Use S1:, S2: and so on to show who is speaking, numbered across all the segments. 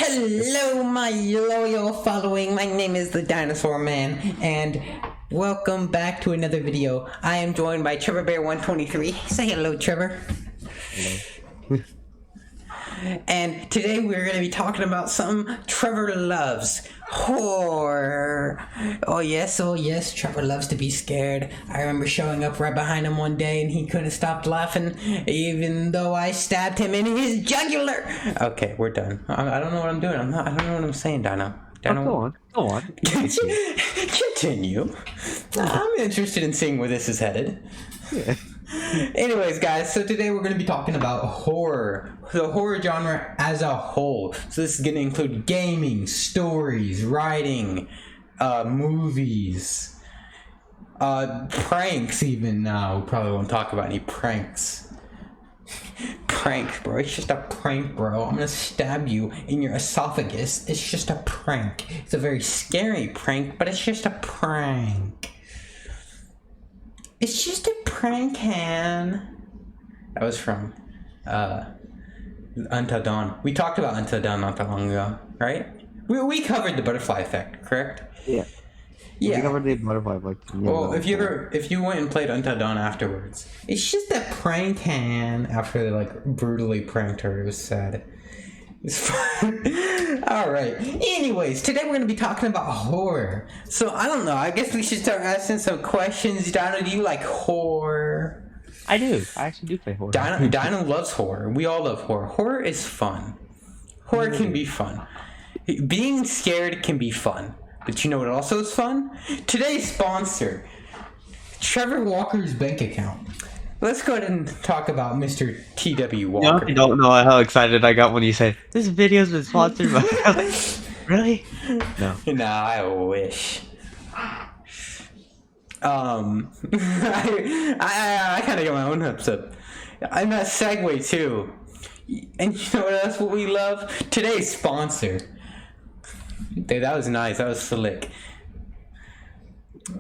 S1: Hello, my loyal following. My name is the Dinosaur Man, and welcome back to another video. I am joined by Trevor Bear 123. Say hello, Trevor.
S2: Hello.
S1: And today we're going to be talking about something Trevor loves. Horror. Oh yes, Trevor loves to be scared. I remember showing up right behind him one day and he couldn't stop laughing even though I stabbed him in his jugular. Okay, we're done. I don't know what I'm doing. I don't know what I'm saying, Dino.
S2: Go on.
S1: Continue. I'm interested in seeing where this is headed.
S2: Yeah.
S1: Anyways, guys, so today we're going to be talking about horror, the horror genre as a whole. So this is going to include gaming, stories, writing, movies, pranks even. We probably won't talk about any pranks. Prank, bro. It's just a prank, bro. I'm going to stab you in your esophagus. It's just a prank. It's a very scary prank, but it's just a prank. It's just a prank, Han. That was from Until Dawn. We talked about Until Dawn not that long ago, right? We covered the butterfly effect, correct?
S2: Yeah.
S1: Yeah.
S2: We covered the butterfly effect.
S1: Well, if you went and played Until Dawn afterwards, it's just a prank, Han. After they brutally pranked her, it was sad. It's fun. All right. Anyways, today we're going to be talking about horror. So I don't know. I guess we should start asking some questions. Dino, do you like horror?
S2: I do. I actually do play horror.
S1: Dino loves horror. We all love horror. Horror is fun. Horror can be fun. Being scared can be fun. But you know what also is fun? Today's sponsor, Trevor Walker's bank account. Let's go ahead and talk about Mr. T.W. Walker.
S2: You don't know how excited I got when you said, this video's been sponsored by... Really? No.
S1: Nah, I wish. I kind of got my own hopes up. I'm that segue too. And you know what else we love? Today's sponsor. Dude, that was nice. That was slick.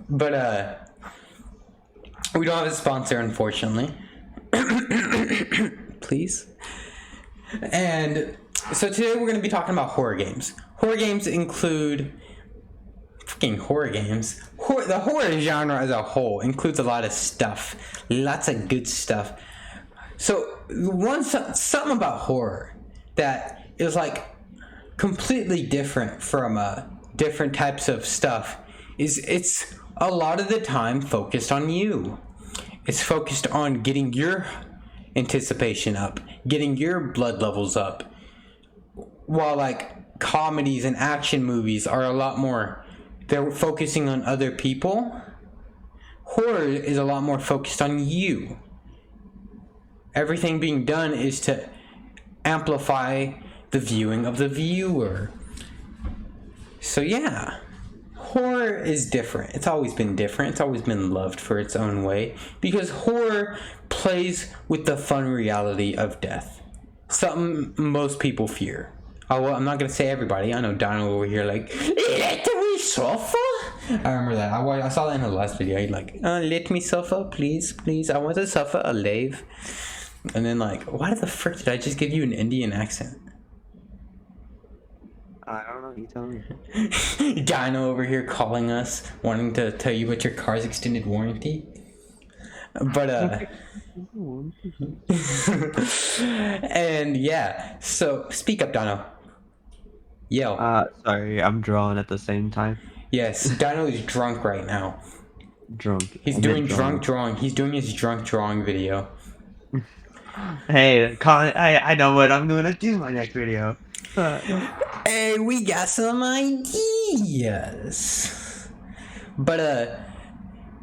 S1: But, we don't have a sponsor, unfortunately. Please. And so today we're going to be talking about horror games. Horror games include... Freaking horror games. The horror genre as a whole includes a lot of stuff. Lots of good stuff. So, something about horror that is completely different from different types of stuff is it's a lot of the time focused on you. It's focused on getting your anticipation up, getting your blood levels up. While comedies and action movies are a lot more, they're focusing on other people. Horror is a lot more focused on you. Everything being done is to amplify the viewing of the viewer. So yeah, horror is different. It's always been different. It's always been loved for its own way because horror plays with the fun reality of death. Something most people fear. Well, I'm not going to say everybody. I know Donald over here let me suffer. I remember that. I saw that in the last video. He's let me suffer, please. I want to suffer alive. And then why the frick did I just give you an Indian accent?
S2: I don't know. You tell me.
S1: Dino over here calling us, wanting to tell you about your car's extended warranty. But, and yeah, so speak up, Dino. Yell.
S2: Sorry, I'm drawing at the same time.
S1: Yes, Dino is drunk right now.
S2: Drunk.
S1: He's doing drunk drawing. He's doing his drunk drawing video.
S2: Hey, Colin, I know what I'm gonna do in my next video.
S1: Hey, we got some ideas. But,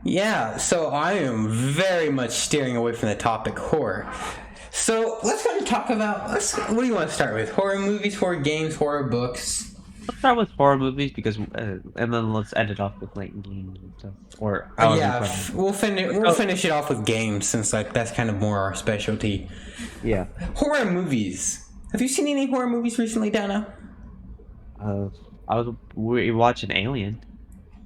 S1: yeah, so I am very much steering away from the topic horror. So let's go and talk about, what do you want to start with? Horror movies, horror games, horror books?
S2: Let's start with horror movies because, and then let's end it off with games and stuff. Or
S1: we'll finish it off with games since that's kind of more our specialty.
S2: Yeah.
S1: Horror movies. Have you seen any horror movies recently, Dana?
S2: We watching Alien.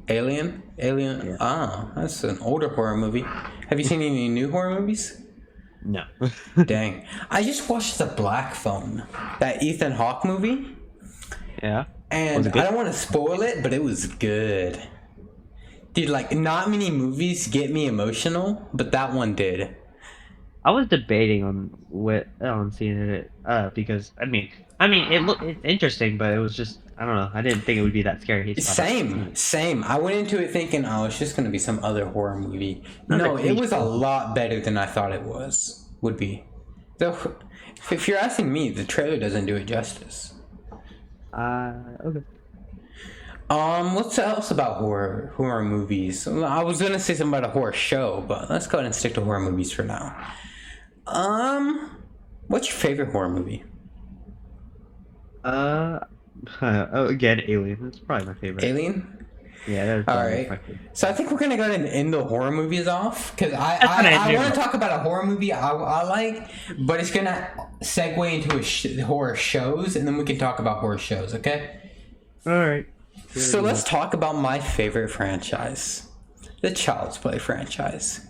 S1: Alien?
S2: Yeah.
S1: Ah, that's an older horror movie. Have you seen any new horror movies?
S2: No.
S1: Dang. I just watched The Black Phone, that Ethan Hawke movie.
S2: Yeah. Was
S1: And
S2: it
S1: I
S2: good?
S1: don't want to spoil it, but it was good. Dude, like, not many movies get me emotional, but that one did.
S2: I was debating on seeing it because it's interesting, but it was just I don't know. I didn't think it would be that scary. It's about
S1: Same. I went into it thinking, oh, it's just gonna be some other horror movie.
S2: another
S1: No, it
S2: cliche.
S1: was a lot better than I thought it would be. So, if you're asking me, the trailer doesn't do it justice.
S2: Okay.
S1: What's else about horror movies? I was gonna say something about a horror show, but let's go ahead and stick to horror movies for now. What's your favorite horror movie?
S2: Again, Alien. That's probably my favorite.
S1: Alien?
S2: Yeah, that's
S1: All
S2: probably
S1: right.
S2: my favorite.
S1: So I think we're gonna go ahead and end the horror movies off because
S2: That's what I
S1: I
S2: do.
S1: want to talk about a horror movie I like, but it's gonna segue into horror shows, and then we can talk about horror shows. Okay.
S2: All right.
S1: So let's talk about my favorite franchise, the Child's Play franchise.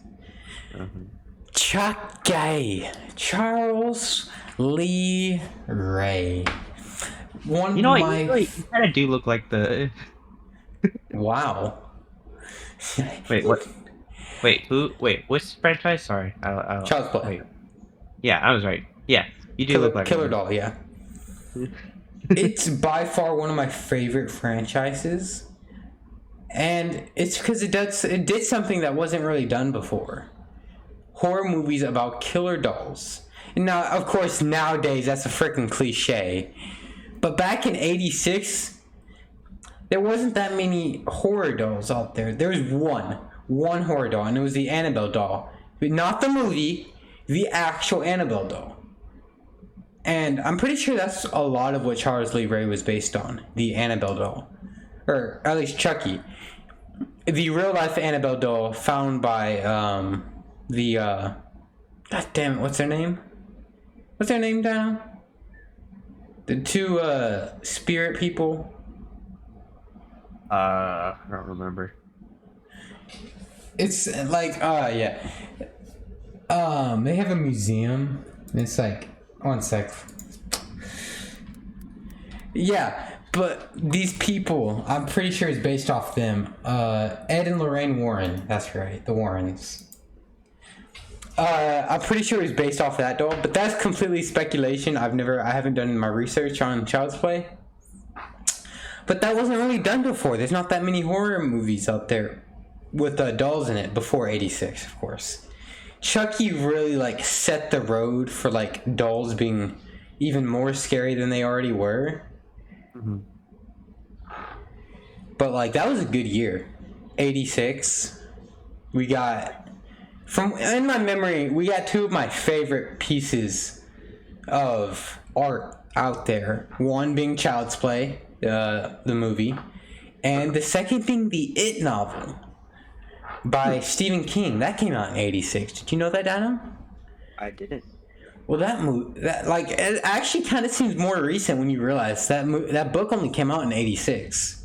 S1: Chucky, Charles Lee Ray. One
S2: You know
S1: of
S2: what?
S1: my
S2: You kind of do look like the.
S1: wow.
S2: Wait, what? Wait, who? Wait, which franchise? Sorry,
S1: Child's Play.
S2: Wait. Yeah, I was right. Yeah, you do look like
S1: Killer
S2: him.
S1: Doll, yeah. It's by far one of my favorite franchises, and it's because it did something that wasn't really done before. Horror movies about killer dolls. Now, of course, nowadays that's a freaking cliche, but back in '86, there wasn't that many horror dolls out there. There was one horror doll, and it was the Annabelle doll, but not the movie, the actual Annabelle doll. And I'm pretty sure that's a lot of what Charles Lee Ray was based on, the Annabelle doll. Or at least Chucky. The real life Annabelle doll found by God damn it, what's their name? What's their name, Dino? The two spirit people.
S2: I don't remember.
S1: It's like yeah. They have a museum. It's like one sec. Yeah, but these people, I'm pretty sure it's based off them. Ed and Lorraine Warren. That's right, the Warrens. I'm pretty sure it's based off that doll, but that's completely speculation. I haven't done my research on Child's Play. But that wasn't really done before. There's not that many horror movies out there with dolls in it before '86, of course. Chucky really like set the road for like dolls being even more scary than they already were.
S2: Mm-hmm.
S1: But like that was a good year. '86. We got in my memory, we got two of my favorite pieces of art out there. One being Child's Play, the movie, and the second being the It novel by Stephen King. That came out in '86. Did you know that, Dino?
S2: I didn't.
S1: Well, it actually kind of seems more recent when you realize that book only came out in '86.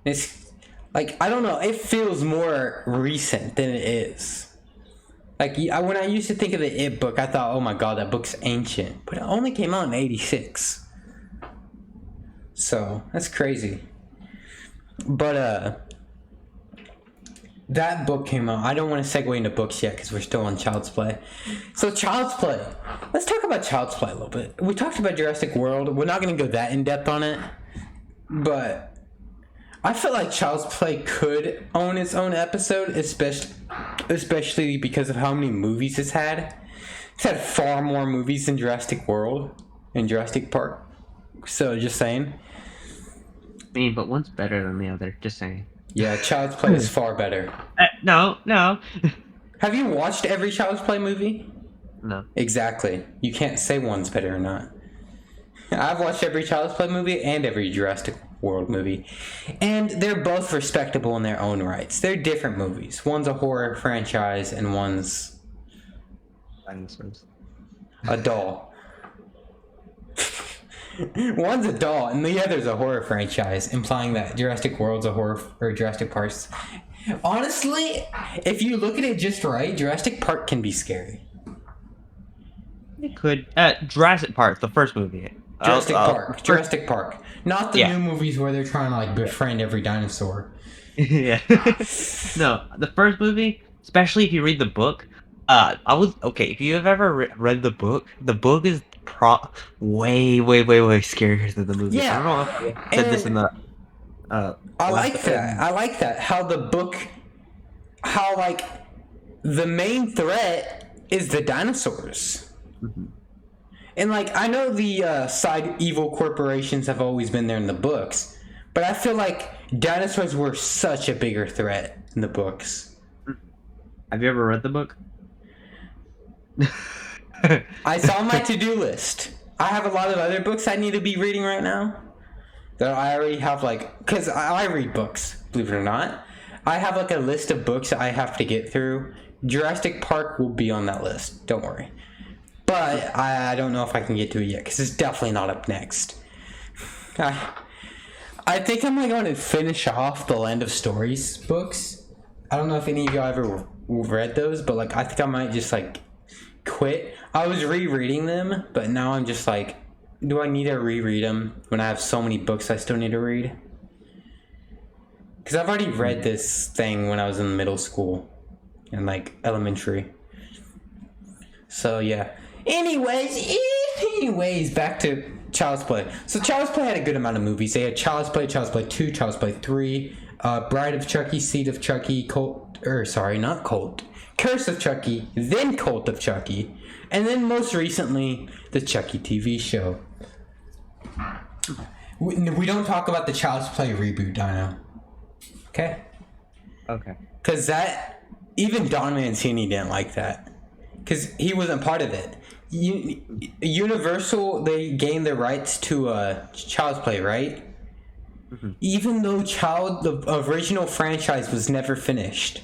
S1: It's like, I don't know, it feels more recent than it is. Like, when I used to think of the It book, I thought, oh my god, that book's ancient. But it only came out in '86. So, that's crazy. But, that book came out. I don't want to segue into books yet because we're still on Child's Play. So, Child's Play. Let's talk about Child's Play a little bit. We talked about Jurassic World. We're not going to go that in depth on it. But I feel like Child's Play could own its own episode, especially because of how many movies it's had. It's had far more movies than Jurassic World and Jurassic Park. So, just saying.
S2: I mean, but one's better than the other. Just saying.
S1: Yeah, Child's Play is far better.
S2: No.
S1: Have you watched every Child's Play movie?
S2: No.
S1: Exactly. You can't say one's better or not. I've watched every Child's Play movie and every Jurassic World movie. And they're both respectable in their own rights. They're different movies. One's a horror franchise and one's
S2: Dinosaurs.
S1: a doll. One's a doll and the other's a horror franchise, implying that Jurassic World's a horror, or Jurassic Park's. Honestly, if you look at it just right, Jurassic Park can be scary.
S2: It could. Jurassic Park, the first movie.
S1: Jurassic Park. Not the
S2: Yeah.
S1: new movies where they're trying to like befriend every dinosaur.
S2: Yeah. No, the first movie, especially if you read the book, I was okay. If you have ever read the book is way scarier than the movie. I don't know if
S1: Yeah,
S2: I said this in
S1: and
S2: the
S1: I
S2: last.
S1: like that. I like that. How the book, how like the main threat is the dinosaurs.
S2: Mhm.
S1: And like I know the side evil corporations have always been there in the books, but I feel like dinosaurs were such a bigger threat in the books.
S2: Have you ever read the book?
S1: I saw my to-do list. I have a lot of other books I need to be reading right now that I already have like because I read books, believe it or not. I have like a list of books I have to get through. Jurassic Park will be on that list. Don't worry. But I don't know if I can get to it yet because it's definitely not up next. I think I'm going to finish off the Land of Stories books. I don't know if any of y'all ever read those, but like I think I might just like quit. I was rereading them, but now I'm just like, do I need to reread them when I have so many books I still need to read? Because I've already read this thing when I was in middle school and like elementary. So yeah. Anyways, back to Child's Play. So Child's Play had a good amount of movies. They had Child's Play 2, Child's Play 3, Bride of Chucky, Seed of Chucky, Curse of Chucky, then Cult of Chucky, and then most recently, the Chucky TV show. We don't talk about the Child's Play reboot, Dino. Okay?
S2: Okay.
S1: Because that, even Don Mancini didn't like that. Because he wasn't part of it. Universal, they gained the rights to Child's Play, right? Mm-hmm. Even though the original franchise was never finished.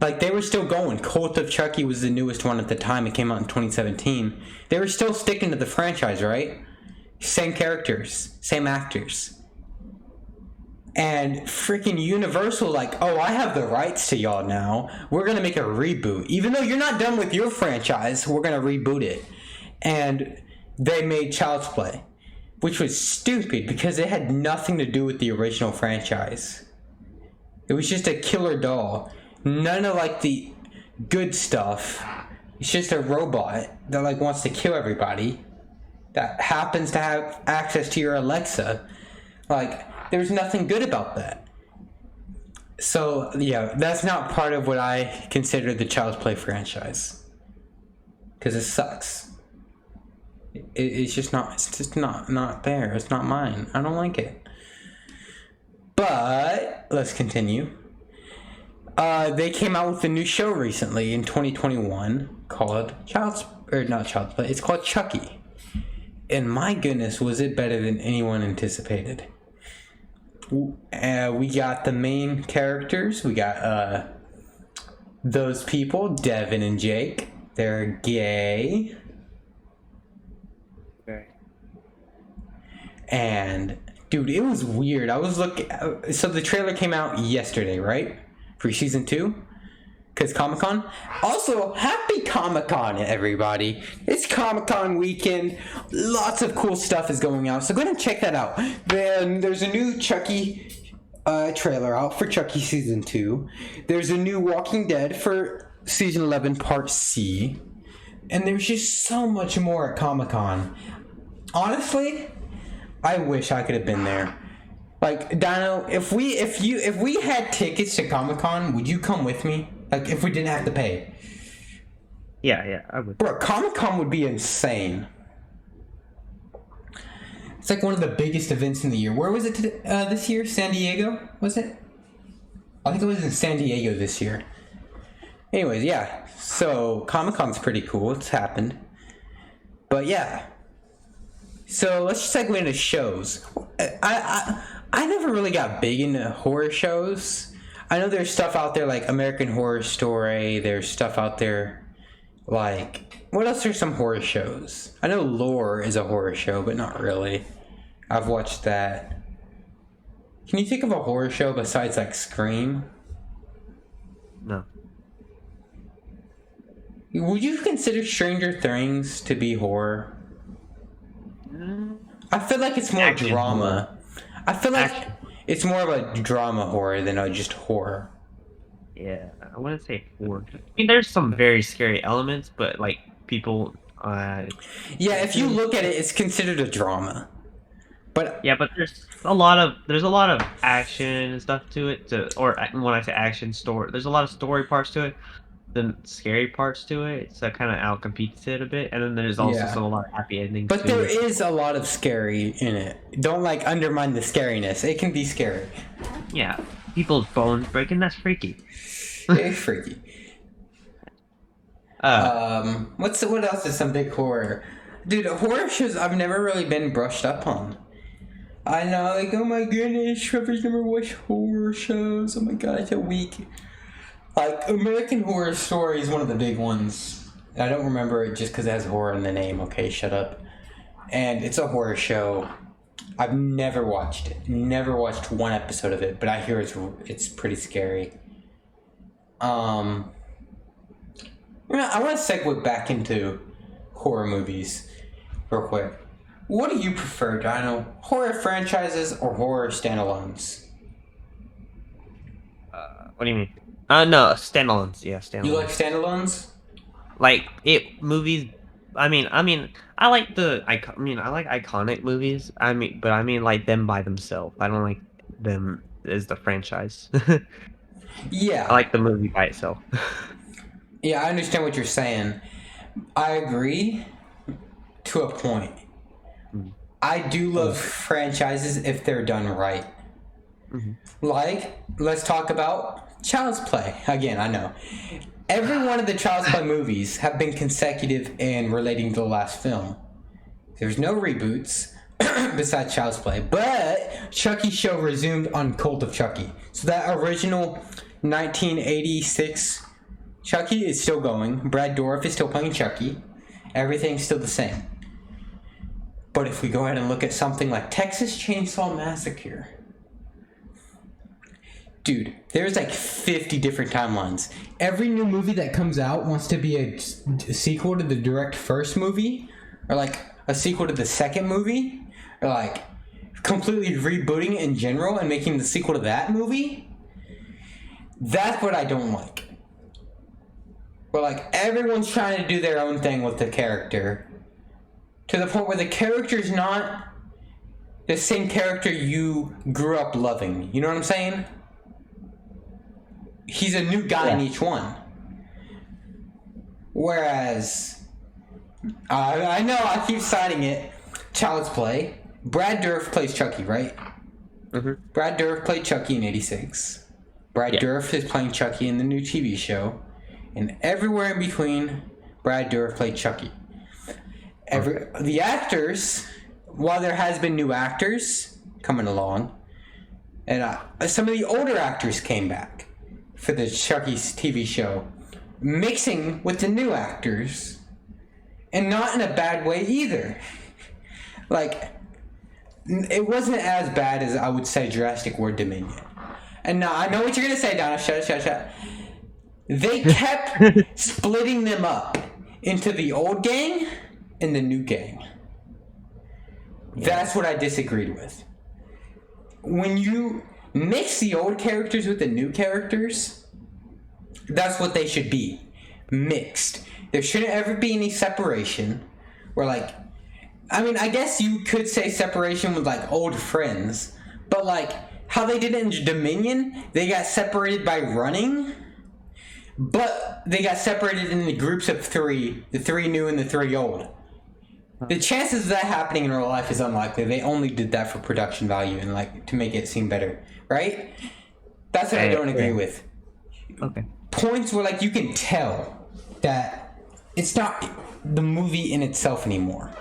S1: Like, they were still going. Cult of Chucky was the newest one at the time. It came out in 2017. They were still sticking to the franchise, right? Same characters. Same actors. And freaking Universal, like, oh, I have the rights to y'all now. We're going to make a reboot. Even though you're not done with your franchise, we're going to reboot it. And they made Child's Play, which was stupid because it had nothing to do with the original franchise. It was just a killer doll. None of, like, the good stuff. It's just a robot that, like, wants to kill everybody. That happens to have access to your Alexa. Like, there's nothing good about that. So, yeah, that's not part of what I consider the Child's Play franchise. Because it sucks. It's just not there. It's not mine. I don't like it. But, let's continue. They came out with a new show recently in 2021 called it's called Chucky. And my goodness, was it better than anyone anticipated. We got the main characters. We got those people, Devin and Jake. They're gay.
S2: Okay.
S1: And dude, it was weird. I was looking. So the trailer came out yesterday, right? For season 2. Because Comic-Con. Also, happy Comic-Con, everybody. It's Comic-Con weekend. Lots of cool stuff is going out. So go ahead and check that out. Then there's a new Chucky trailer out for Chucky season 2. There's a new Walking Dead for season 11 part C. And there's just so much more at Comic-Con. Honestly, I wish I could have been there. Like, Dino, if we had tickets to Comic-Con, would you come with me? Like, if we didn't have to pay.
S2: Yeah, I would.
S1: Bro, Comic-Con would be insane. It's like one of the biggest events in the year. Where was it this year? San Diego? Was it? I think it was in San Diego this year. Anyways, yeah. So, Comic-Con's pretty cool. It's happened. But, yeah. So, let's just segue into shows. I never really got big into horror shows. I know there's stuff out there like American Horror Story. There's stuff out there like... What else are some horror shows? I know Lore is a horror show, but not really. I've watched that. Can you think of a horror show besides like Scream?
S2: No.
S1: Would you consider Stranger Things to be horror? I feel like it's more
S2: Action horror.
S1: drama. I feel like
S2: Action.
S1: it's more of a drama horror than a just horror.
S2: Yeah, I wouldn't say horror. I mean, there's some very scary elements, but like people,
S1: Yeah, if you look at it, it's considered a drama. But
S2: yeah, but there's a lot of action and stuff to it. When I say action, story, there's a lot of story parts to it. The scary parts to it, so it kind of outcompetes it a bit. And then there's also
S1: yeah.
S2: some a lot of happy endings
S1: But
S2: too.
S1: there
S2: Which
S1: is a lot of scary in it. Don't like undermine the scariness. It can be scary.
S2: yeah, people's bones breaking. That's freaky.
S1: It's freaky.
S2: Uh,
S1: What else is some big horror? Dude, horror shows I've never really been brushed up on. I know, like, oh my goodness, Trevor's never watched horror shows. Oh my god, it's a week. Like, American Horror Story is one of the big ones. I don't remember it just because it has horror in the name. Okay, shut up. And it's a horror show. I've never watched it. Never watched one episode of it, but I hear it's pretty scary. I want to segue back into horror movies real quick. What do you prefer, Dino? Horror franchises or horror standalones?
S2: what do you mean? No, standalones. Yeah, standalones.
S1: You like standalones?
S2: Like it movies. I like I like iconic movies. But I mean like them by themselves. I don't like them as the franchise. I
S1: Yeah.
S2: like the movie by itself.
S1: Yeah, I understand what you're saying. I agree to a point.
S2: Mm.
S1: I do love franchises if they're done right.
S2: Mm-hmm.
S1: Like, let's talk about Child's Play. Again, I know. Every one of the Child's Play movies have been consecutive in relating to the last film. There's no reboots besides Child's Play, but Chucky show resumed on Cult of Chucky. So that original 1986 Chucky is still going. Brad Dourif is still playing Chucky. Everything's still the same. But if we go ahead and look at something like Texas Chainsaw Massacre, dude, there's like 50 different timelines. Every new movie that comes out wants to be a sequel to the direct first movie, or like a sequel to the second movie, or like completely rebooting in general and making the sequel to that movie. That's what I don't like. Where like everyone's trying to do their own thing with the character, to the point where the character's not the same character you grew up loving. You know what I'm saying? He's a new guy in each one. Whereas, I know I keep citing it, Child's Play. Brad Dourif plays Chucky, right?
S2: Mm-hmm.
S1: Brad Dourif played Chucky in '86. Brad Dourif is playing Chucky in the new TV show. And everywhere in between, Brad Dourif played Chucky. The actors, while there has been new actors coming along, and some of the older actors came back for the Chucky's TV show, mixing with the new actors, and not in a bad way either. Like, it wasn't as bad as I would say Jurassic World Dominion. And now I know what you're gonna say, Donna. Shut. They kept splitting them up into the old gang and the new gang. That's what I disagreed with. When you mix the old characters with the new characters, that's what they should be. Mixed. There shouldn't ever be any separation. Where like, I guess you could say separation with like old friends, but like how they did it in Dominion, they got separated by running. But they got separated into groups of three, the three new and the three old. The chances of that happening in real life is unlikely. They only did that for production value and like to make it seem better, right? That's what I don't agree with.
S2: Okay.
S1: Points where like you can tell that it's not the movie in itself anymore.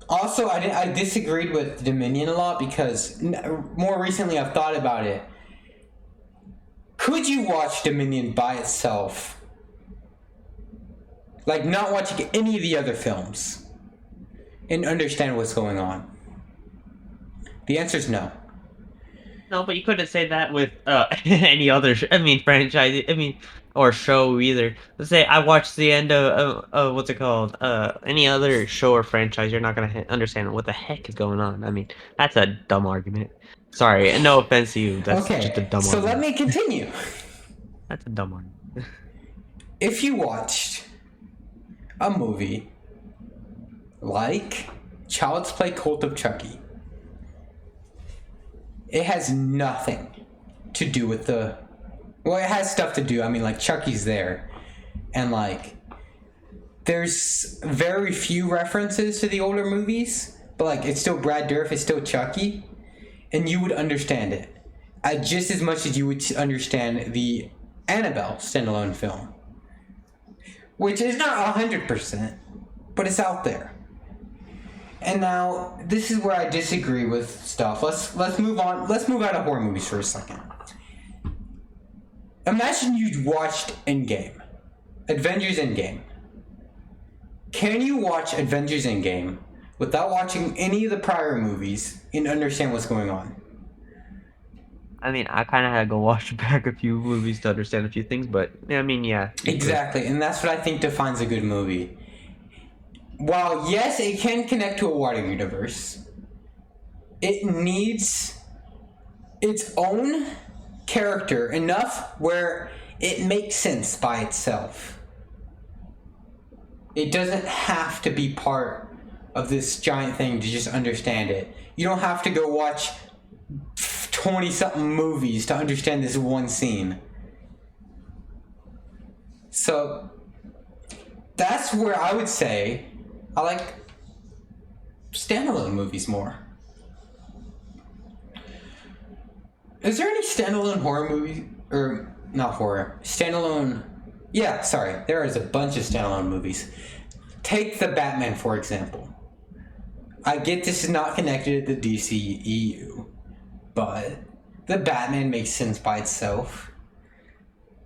S1: Also, I disagreed with Dominion a lot because more recently I've thought about it. Could you watch Dominion by itself? Like, not watching any of the other films and understand what's going on? The answer is no.
S2: No, but you couldn't say that with any other. Franchise. Or show either. Let's say I watched the end of what's it called? Any other show or franchise, you're not gonna understand what the heck is going on. That's a dumb argument. Sorry, and no offense to you. That's just a
S1: Okay,
S2: dumb
S1: so let
S2: argument.
S1: me continue.
S2: That's a dumb argument.
S1: If you watched a movie like Child's Play Cult of Chucky, it has nothing to do with the. Well, it has stuff to do. I mean, like, Chucky's there. And, like, there's very few references to the older movies, but, like, it's still Brad Dourif, it's still Chucky, and you would understand it. Just as much as you would understand the Annabelle standalone film. Which is not 100%, but it's out there. And now, this is where I disagree with stuff. Let's move on. Let's move out of horror movies for a second. Imagine you watched Endgame. Avengers Endgame. Can you watch Avengers Endgame without watching any of the prior movies and understand what's going on?
S2: I kind of had to go watch back a few movies to understand a few things, but yeah.
S1: Exactly, and that's what I think defines a good movie. While, yes, it can connect to a wider universe, it needs its own character enough where it makes sense by itself. It doesn't have to be part of this giant thing to just understand it. You don't have to go watch 20-something movies to understand this one scene. So, that's where I would say I like standalone movies more. Is there any standalone horror movies? Or, not horror. Standalone. Yeah, sorry. There is a bunch of standalone movies. Take The Batman, for example. I get this is not connected to the DCEU, but The Batman makes sense by itself.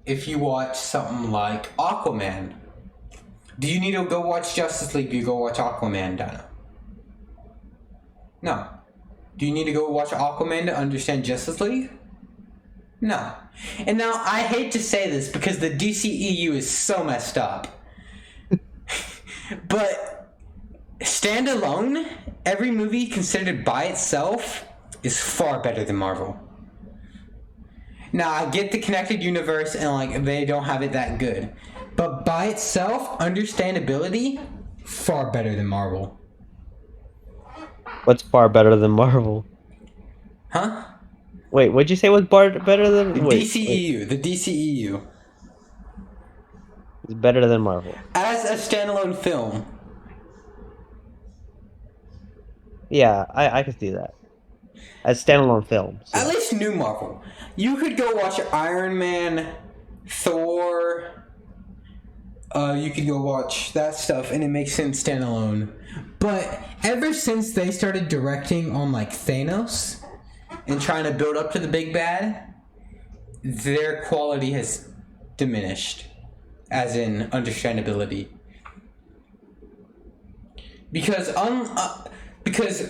S1: If you watch something like Aquaman, do you need to go watch Justice League? Do you go watch Aquaman, Dino? No. Do you need to go watch Aquaman to understand Justice League? No. And now, I hate to say this because the DCEU is so messed up. But standalone, every movie considered by itself is far better than Marvel. Now, I get the connected universe and, like, they don't have it that good. But by itself, understandability, far better than Marvel.
S2: What's far better than Marvel?
S1: Huh?
S2: Wait, what'd you say was better than
S1: DCEU. The DCEU.
S2: It's better than Marvel.
S1: As a standalone film.
S2: Yeah, I can see that. As standalone films.
S1: At least new Marvel. You could go watch Iron Man, Thor. You could go watch that stuff, and it makes sense standalone. But ever since they started directing on, like, Thanos and trying to build up to the big bad, their quality has diminished, as in understandability. Because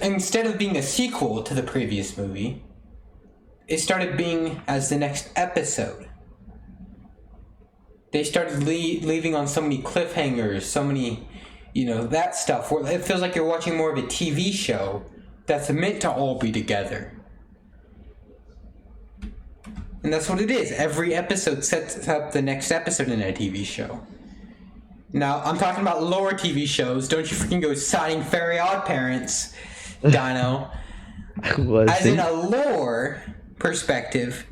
S1: instead of being a sequel to the previous movie, it started being as the next episode. They started leaving on so many cliffhangers, so many, that stuff. Where it feels like you're watching more of a TV show that's meant to all be together. And that's what it is. Every episode sets up the next episode in a TV show. Now, I'm talking about lower TV shows. Don't you freaking go citing Fairy Odd Parents, Dino. As in a lore perspective,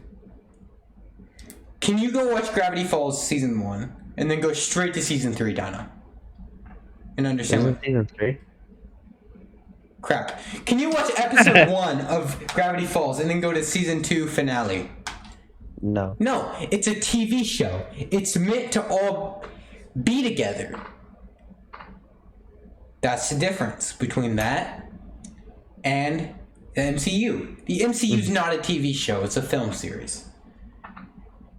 S1: can you go watch Gravity Falls Season 1 and then go straight to Season 3, Dino? And understand
S2: Season 3?
S1: Crap. Can you watch Episode 1 of Gravity Falls and then go to Season 2 finale?
S2: No.
S1: No, it's a TV show. It's meant to all be together. That's the difference between that and the MCU. The MCU is not a TV show, it's a film series.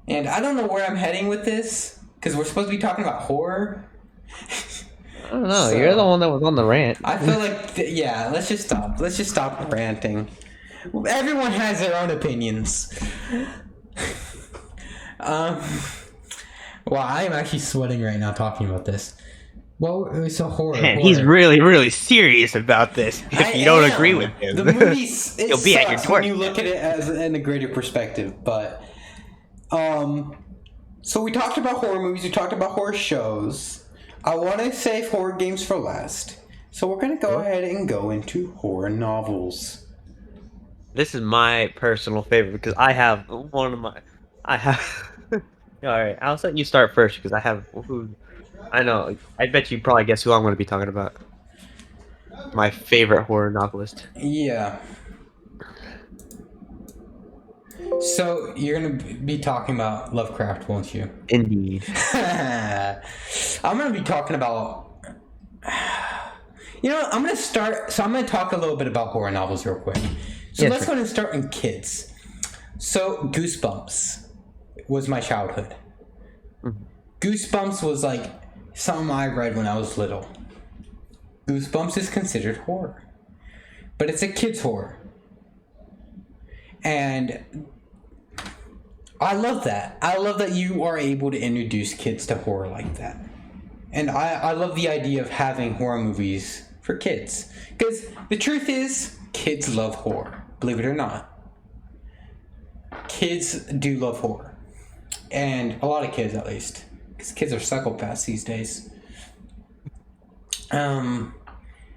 S1: And I don't know where I'm heading with this, because we're supposed to be talking about horror.
S2: I don't know, you're the one that was on the rant.
S1: I feel like, let's just stop. Let's just stop ranting. Everyone has their own opinions. Um, well, I'm actually sweating right now talking about this. Well, it's a horror.
S2: Man, he's
S1: Horror.
S2: really, really serious about this.
S1: I
S2: If you don't agree
S1: am.
S2: with
S1: The
S2: him,
S1: movie it
S2: he'll be at your
S1: sucks when you
S2: doorstep.
S1: look at it as in a greater perspective. But so we talked about horror movies. We talked about horror shows. I want to save horror games for last. So we're gonna go ahead and go into horror novels.
S2: This is my personal favorite because I have one of my. I have. All right, I'll let you start first because I have who. I know. I bet you probably guess who I'm going to be talking about. My favorite horror novelist.
S1: Yeah. So you're gonna be talking about Lovecraft, won't you?
S2: Indeed.
S1: I'm gonna be talking about. You know, I'm gonna start. So I'm gonna talk a little bit about horror novels real quick. So
S2: Yes,
S1: let's
S2: sir.
S1: go ahead and start in kids. So Goosebumps was my childhood.
S2: Mhm.
S1: Goosebumps was like something I read when I was little. Goosebumps is considered horror, but it's a kid's horror, and I love that. I love that you are able to introduce kids to horror like that. And I love the idea of having horror movies for kids. Because the truth is, kids love horror. Believe it or not. Kids do love horror. And a lot of kids, at least. Because kids are psychopaths these days.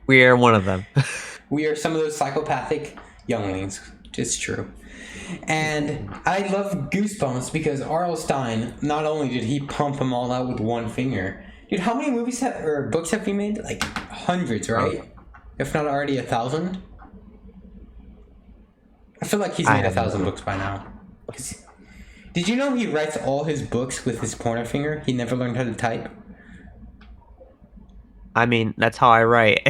S2: We are one of them.
S1: We are some of those psychopathic younglings. It's true. And I love Goosebumps because R.L. Stein, not only did he pump them all out with one finger, dude, how many movies or books have we made? Like hundreds, right? If not already 1,000. I feel like he's
S2: I
S1: made
S2: have no
S1: 1,000
S2: clue.
S1: books by now. Did you know he writes all his books with his pointer finger? He never learned how to type.
S2: I mean, that's how I write.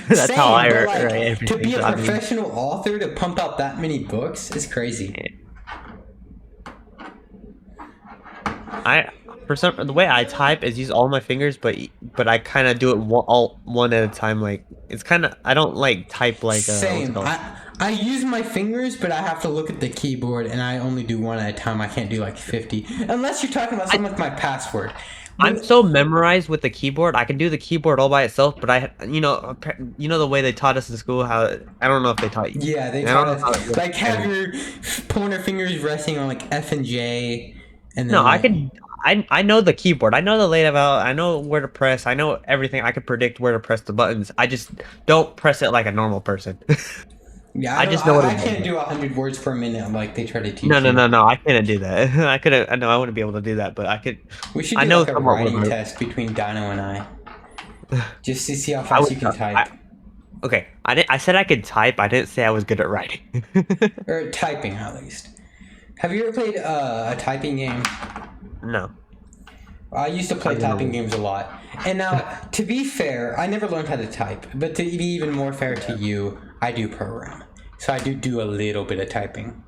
S2: That's how
S1: Same,
S2: I
S1: but
S2: write
S1: like to
S2: everything.
S1: be a
S2: So, I mean,
S1: professional author to pump out that many books is crazy.
S2: I for some the way I type is use all my fingers, but I kind of do it all one at a time. Like it's kind of I don't like type like what's it
S1: Same.
S2: called?
S1: I use my fingers, but I have to look at the keyboard, and I only do one at a time. I can't do like 50, unless you're talking about something like my password.
S2: I'm so memorized with the keyboard. I can do the keyboard all by itself, but you know the way they taught us in school. How I don't know if they taught you.
S1: Yeah, they
S2: I don't
S1: taught
S2: know how it
S1: us
S2: works.
S1: like have your pointer fingers resting on like F and J, and
S2: No,
S1: then
S2: I
S1: like
S2: can. I know the keyboard. I know the layout. I know where to press. I know everything. I can predict where to press the buttons. I just don't press it like a normal person.
S1: yeah.
S2: I just know what
S1: I
S2: it
S1: can't
S2: does.
S1: do 100 words per minute like they try to
S2: No,
S1: teach
S2: no,
S1: you.
S2: no, no. I couldn't do that. I couldn't. I know I wouldn't be able to do that, but I could.
S1: We should
S2: I
S1: do
S2: know
S1: like a
S2: somewhat what
S1: writing
S2: my.
S1: test between Dino and I, just to see how
S2: I
S1: fast
S2: would.
S1: you can type
S2: Okay. I didn't. I said I could type. I didn't say I was good at writing.
S1: or typing at least. Have you ever played a typing game?
S2: No.
S1: I used to play
S2: I'm gonna
S1: typing
S2: leave.
S1: games a lot. And now, to be fair, I never learned how to type. But to be even more fair to you, I do program. So I do a little bit of typing.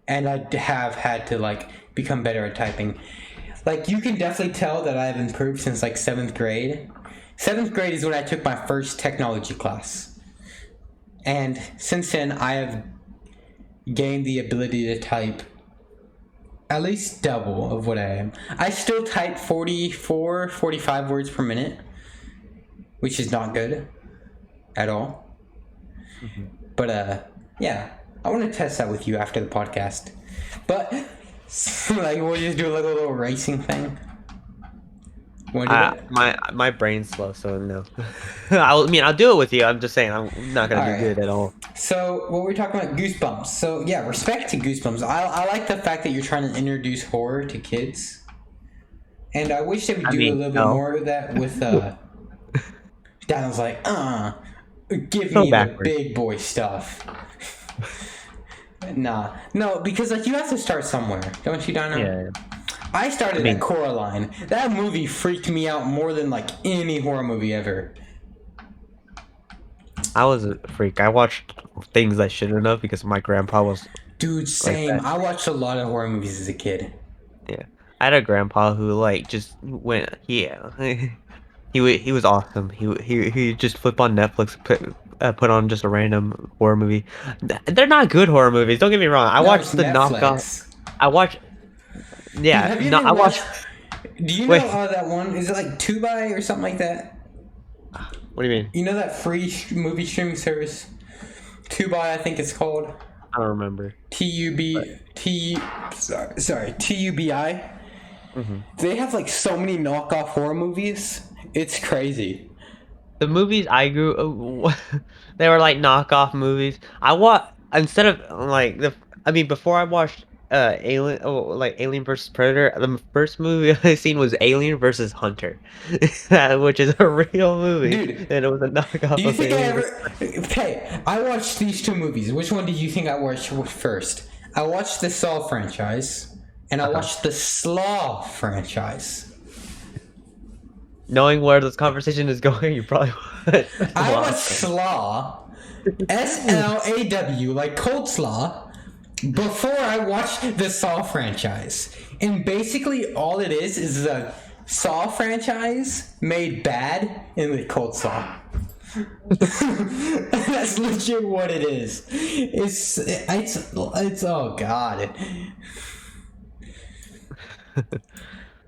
S1: And I have had to, like, become better at typing. Like, you can definitely tell that I've improved since, like, 7th grade. 7th grade is when I took my first technology class. And since then, I have gained the ability to type at least double of what I am. I still type 44, 45 words per minute, which is not good at all. But yeah, I want to test that with you after the podcast. But like, we'll just do like a little racing thing. Want to do that?
S2: My brain's slow, so no. I mean, I'll do it with you. I'm just saying, I'm not gonna
S1: All
S2: do
S1: right.
S2: good at all.
S1: So what we're talking about, Goosebumps. So yeah, respect to Goosebumps. I like the fact that you're trying to introduce horror to kids, and I wish they would
S2: I
S1: do a
S2: mean,
S1: little bit
S2: no.
S1: more of that with Donald's like, give
S2: So
S1: me the
S2: backwards.
S1: big boy stuff. Nah, no, because like you have to start somewhere, don't you, Dino?
S2: Yeah.
S1: I started
S2: I mean-
S1: at Coraline. That movie freaked me out more than like any horror movie ever.
S2: I was a freak. I watched things I shouldn't have because my grandpa was
S1: Dude, same.
S2: that.
S1: I watched a lot of horror movies as a kid.
S2: Yeah. I had a grandpa who like just went yeah. He was awesome. He just flip on Netflix, put on just a random horror movie. They're not good horror movies. Don't get me wrong. I
S1: No, it's
S2: watched the knockoff.
S1: Netflix.
S2: I watched
S1: Dude,
S2: yeah.
S1: have you
S2: No,
S1: ever
S2: I
S1: watched?
S2: watched.
S1: Do you know
S2: Wait,
S1: that one? Is it like 2 by or something like that?
S2: what do you mean?
S1: You know that free movie streaming service? 2 by, I think it's called.
S2: I don't remember.
S1: TUBI.
S2: Hmm.
S1: They have like so many knockoff horror movies. It's crazy.
S2: The movies I grew, they were like knockoff movies. I watched instead of like the. I mean, before I watched Alien, like Alien versus Predator, the first movie I seen was Alien versus Hunter, which is a real movie,
S1: Dude,
S2: and it was a
S1: do
S2: knockoff
S1: you
S2: of
S1: think I
S2: Alien.
S1: ever? Hey, I watched these two movies. Which one do you think I watched first? I watched the Saw franchise, and I
S2: Uh-huh.
S1: watched the Slaw franchise.
S2: Knowing where this conversation is going, you probably would.
S1: I watched Slaw, SLAW, like cold slaw, before I watched the Saw franchise. And basically, all it is the Saw franchise made bad in the cold slaw. That's legit what it is. It's oh god.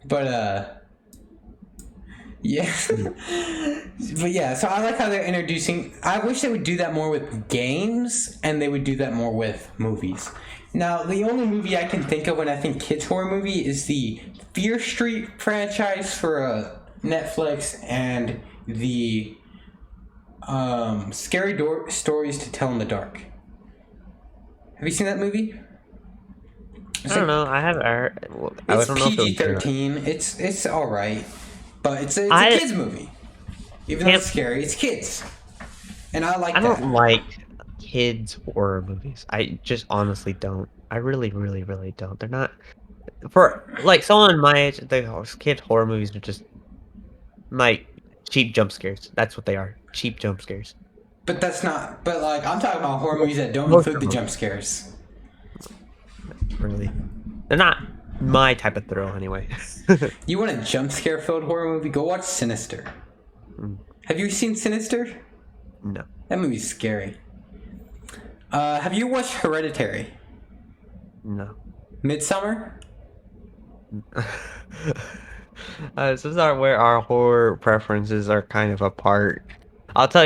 S1: But yeah. But yeah, so I like how they're introducing. I wish they would do that more with games, and they would do that more with movies. Now, the only movie I can think of when I think kids horror movie is the Fear Street franchise for Netflix, and the Scary Stories to Tell in the Dark. Have you seen that movie?
S2: I don't know. I haven't. I
S1: It's
S2: don't know if it was good.
S1: PG-13. It's all right, but it's a
S2: I
S1: kids movie. Even though it's scary, it's kids, and I like
S2: I
S1: that.
S2: don't like kids horror movies. I just honestly don't. I really, really, really don't. They're not for like someone my age. The kid horror movies are just like cheap jump scares. That's what they are. Cheap jump scares.
S1: But that's not. But like, I'm talking about horror movies that don't
S2: Most
S1: include
S2: of
S1: the
S2: them.
S1: jump scares.
S2: Really, they're not my type of thrill anyway.
S1: You want a jump scare filled horror movie? Go watch Sinister. Have you seen Sinister?
S2: No.
S1: That movie's scary. Have you watched Hereditary?
S2: No.
S1: Midsummer?
S2: This is where our horror preferences are kind of apart. I'll tell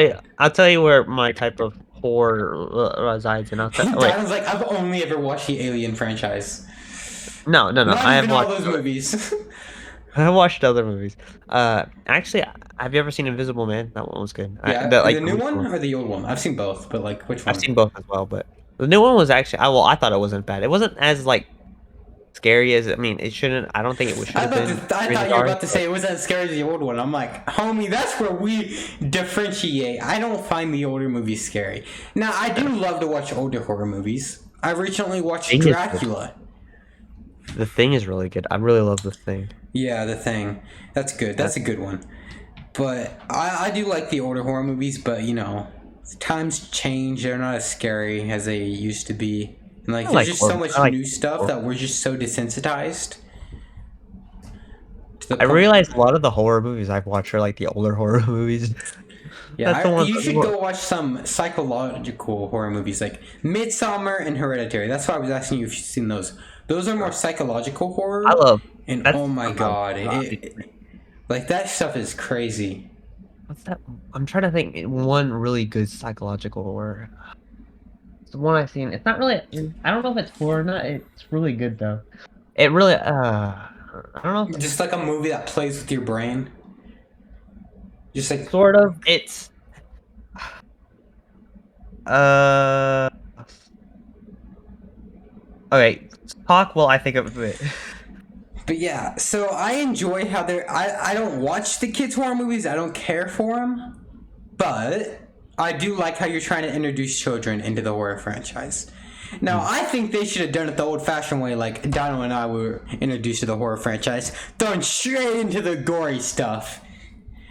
S2: you where my type of horror resides, and I'll tell. Wait,
S1: Donald's like, I've only ever watched the Alien franchise.
S2: no.
S1: Not
S2: I have
S1: even all
S2: watched.
S1: those movies.
S2: I watched other movies. Actually, have you ever seen Invisible Man? That one was good.
S1: Yeah,
S2: Like
S1: the new
S2: recent
S1: one or the old one? I've seen both, but like, which
S2: I've
S1: one?
S2: seen both as well, but the new one was actually. I thought it wasn't bad. It wasn't as like scary as. I mean, it shouldn't. I don't think it should have been.
S1: I thought you were about to say it wasn't as scary as the old one. I'm like, homie, that's where we differentiate. I don't find the older movies scary. Now, I do love to watch older horror movies. I recently watched
S2: Thing is good.
S1: Dracula.
S2: The Thing is really good. I really love The Thing.
S1: Yeah, The Thing. That's good. That's a good one. But I do like the older horror movies, but you know, times change. They're not as scary as they used to be. And like, there's
S2: like
S1: just
S2: horror-
S1: so much
S2: I like
S1: new stuff
S2: horror.
S1: that we're just so desensitized. To the
S2: I
S1: point-
S2: realize a lot of the horror movies I've watched are like the older horror movies.
S1: Yeah,
S2: That's the one.
S1: you should go watch some psychological horror movies like Midsummer and Hereditary. That's why I was asking you if you've seen those. Those are more psychological horror.
S2: I love.
S1: And
S2: that's-
S1: oh my
S2: I love-
S1: god, like that stuff is crazy.
S2: What's that? I'm trying to think. One really good psychological horror. It's the one I've seen. It's not really. I don't know if it's horror or not. It's really good though. It really. I don't know.
S1: Just like a movie that plays with your brain. Just like
S2: Sort of. It's. Okay. Talk while I think of it.
S1: But yeah, so I enjoy how they're. I don't watch the kids' horror movies. I don't care for them. But I do like how you're trying to introduce children into the horror franchise. Now, I think they should have done it the old-fashioned way, like Dino and I were introduced to the horror franchise. Thrown straight into the gory stuff.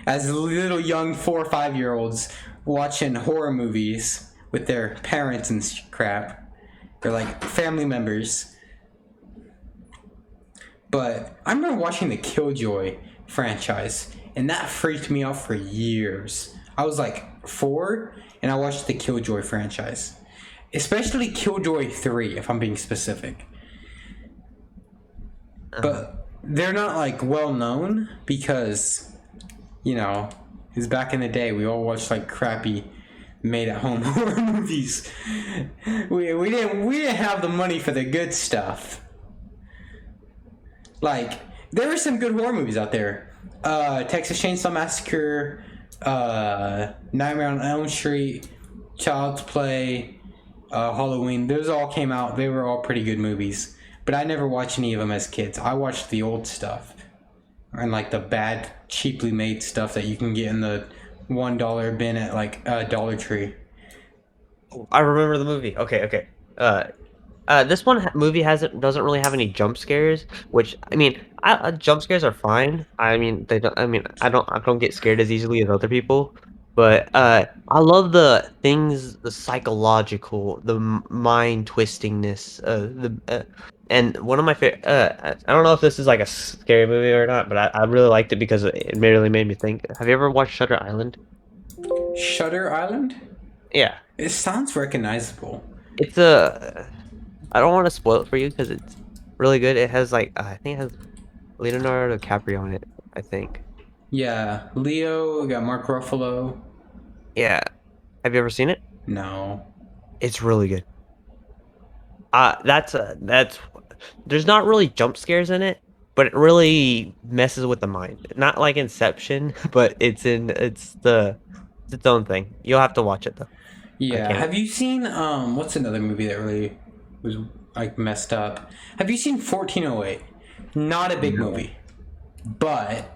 S1: As little young 4 or 5-year-olds watching horror movies with their parents and crap. They're like family members. But I remember watching the Killjoy franchise, and that freaked me out for years. I was like 4, and I watched the Killjoy franchise, especially Killjoy 3, if I'm being specific. But they're not like well known because, you know, it's back in the day. We all watched like crappy made at home horror movies. We didn't have the money for the good stuff. Like, there were some good horror movies out there. Texas Chainsaw Massacre, Nightmare on Elm Street, Child's Play, Halloween. Those all came out. They were all pretty good movies. But I never watched any of them as kids. I watched the old stuff. And like the bad, cheaply made stuff that you can get in the $1 bin at like Dollar Tree.
S2: I remember the movie. Okay. This movie doesn't really have any jump scares, which I mean, jump scares are fine. I mean, they don't. I mean, I don't get scared as easily as other people, but I love the things, the psychological, the mind twistingness, and one of my favorite. I don't know if this is like a scary movie or not, but I really liked it because it really made me think. Have you ever watched Shutter Island?
S1: Shutter Island?
S2: Yeah,
S1: It sounds recognizable.
S2: it's a. I don't want to spoil it for you because it's really good. It has like I think it has Leonardo DiCaprio in it. I think.
S1: Yeah, Leo, we got Mark Ruffalo.
S2: Yeah. Have you ever seen it?
S1: No.
S2: It's really good. That's. There's not really jump scares in it, but it really messes with the mind. Not like Inception, but it's its own thing. You'll have to watch it though. I
S1: Yeah,
S2: can't.
S1: have you seen, what's another movie that really was, like, messed up? Have you seen 1408? Not a big
S2: No.
S1: movie, but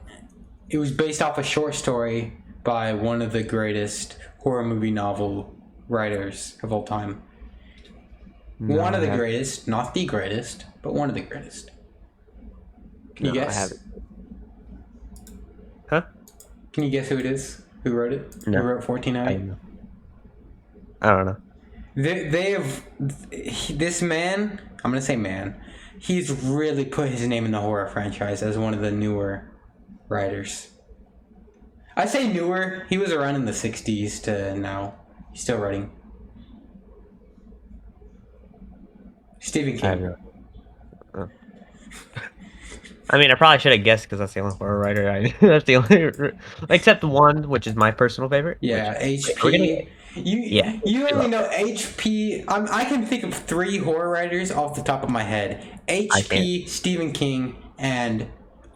S1: it was based off a short story by one of the greatest horror movie novel writers of all time.
S2: No,
S1: One of
S2: I
S1: the
S2: haven't.
S1: greatest, not the greatest, but one of the greatest. Can you
S2: No, I
S1: guess?
S2: haven't. Huh?
S1: Can you guess who it is? Who wrote it?
S2: No.
S1: Who wrote
S2: I
S1: 1408?
S2: don't know. I don't know.
S1: They have this man. I'm gonna say man. He's really put his name in the horror franchise as one of the newer writers. I say newer. He was around in the '60s to now. He's still writing. Stephen
S2: I have
S1: King.
S2: no. Oh. I mean, I probably should have guessed because that's the only horror writer that's the only, except one, which is my personal favorite.
S1: Yeah,
S2: Wait, are we gonna
S1: HP.
S2: Yeah.
S1: You
S2: I
S1: only
S2: love
S1: know HP. I can think of 3 horror writers off the top of my head:
S2: I can't.
S1: HP, Stephen King, and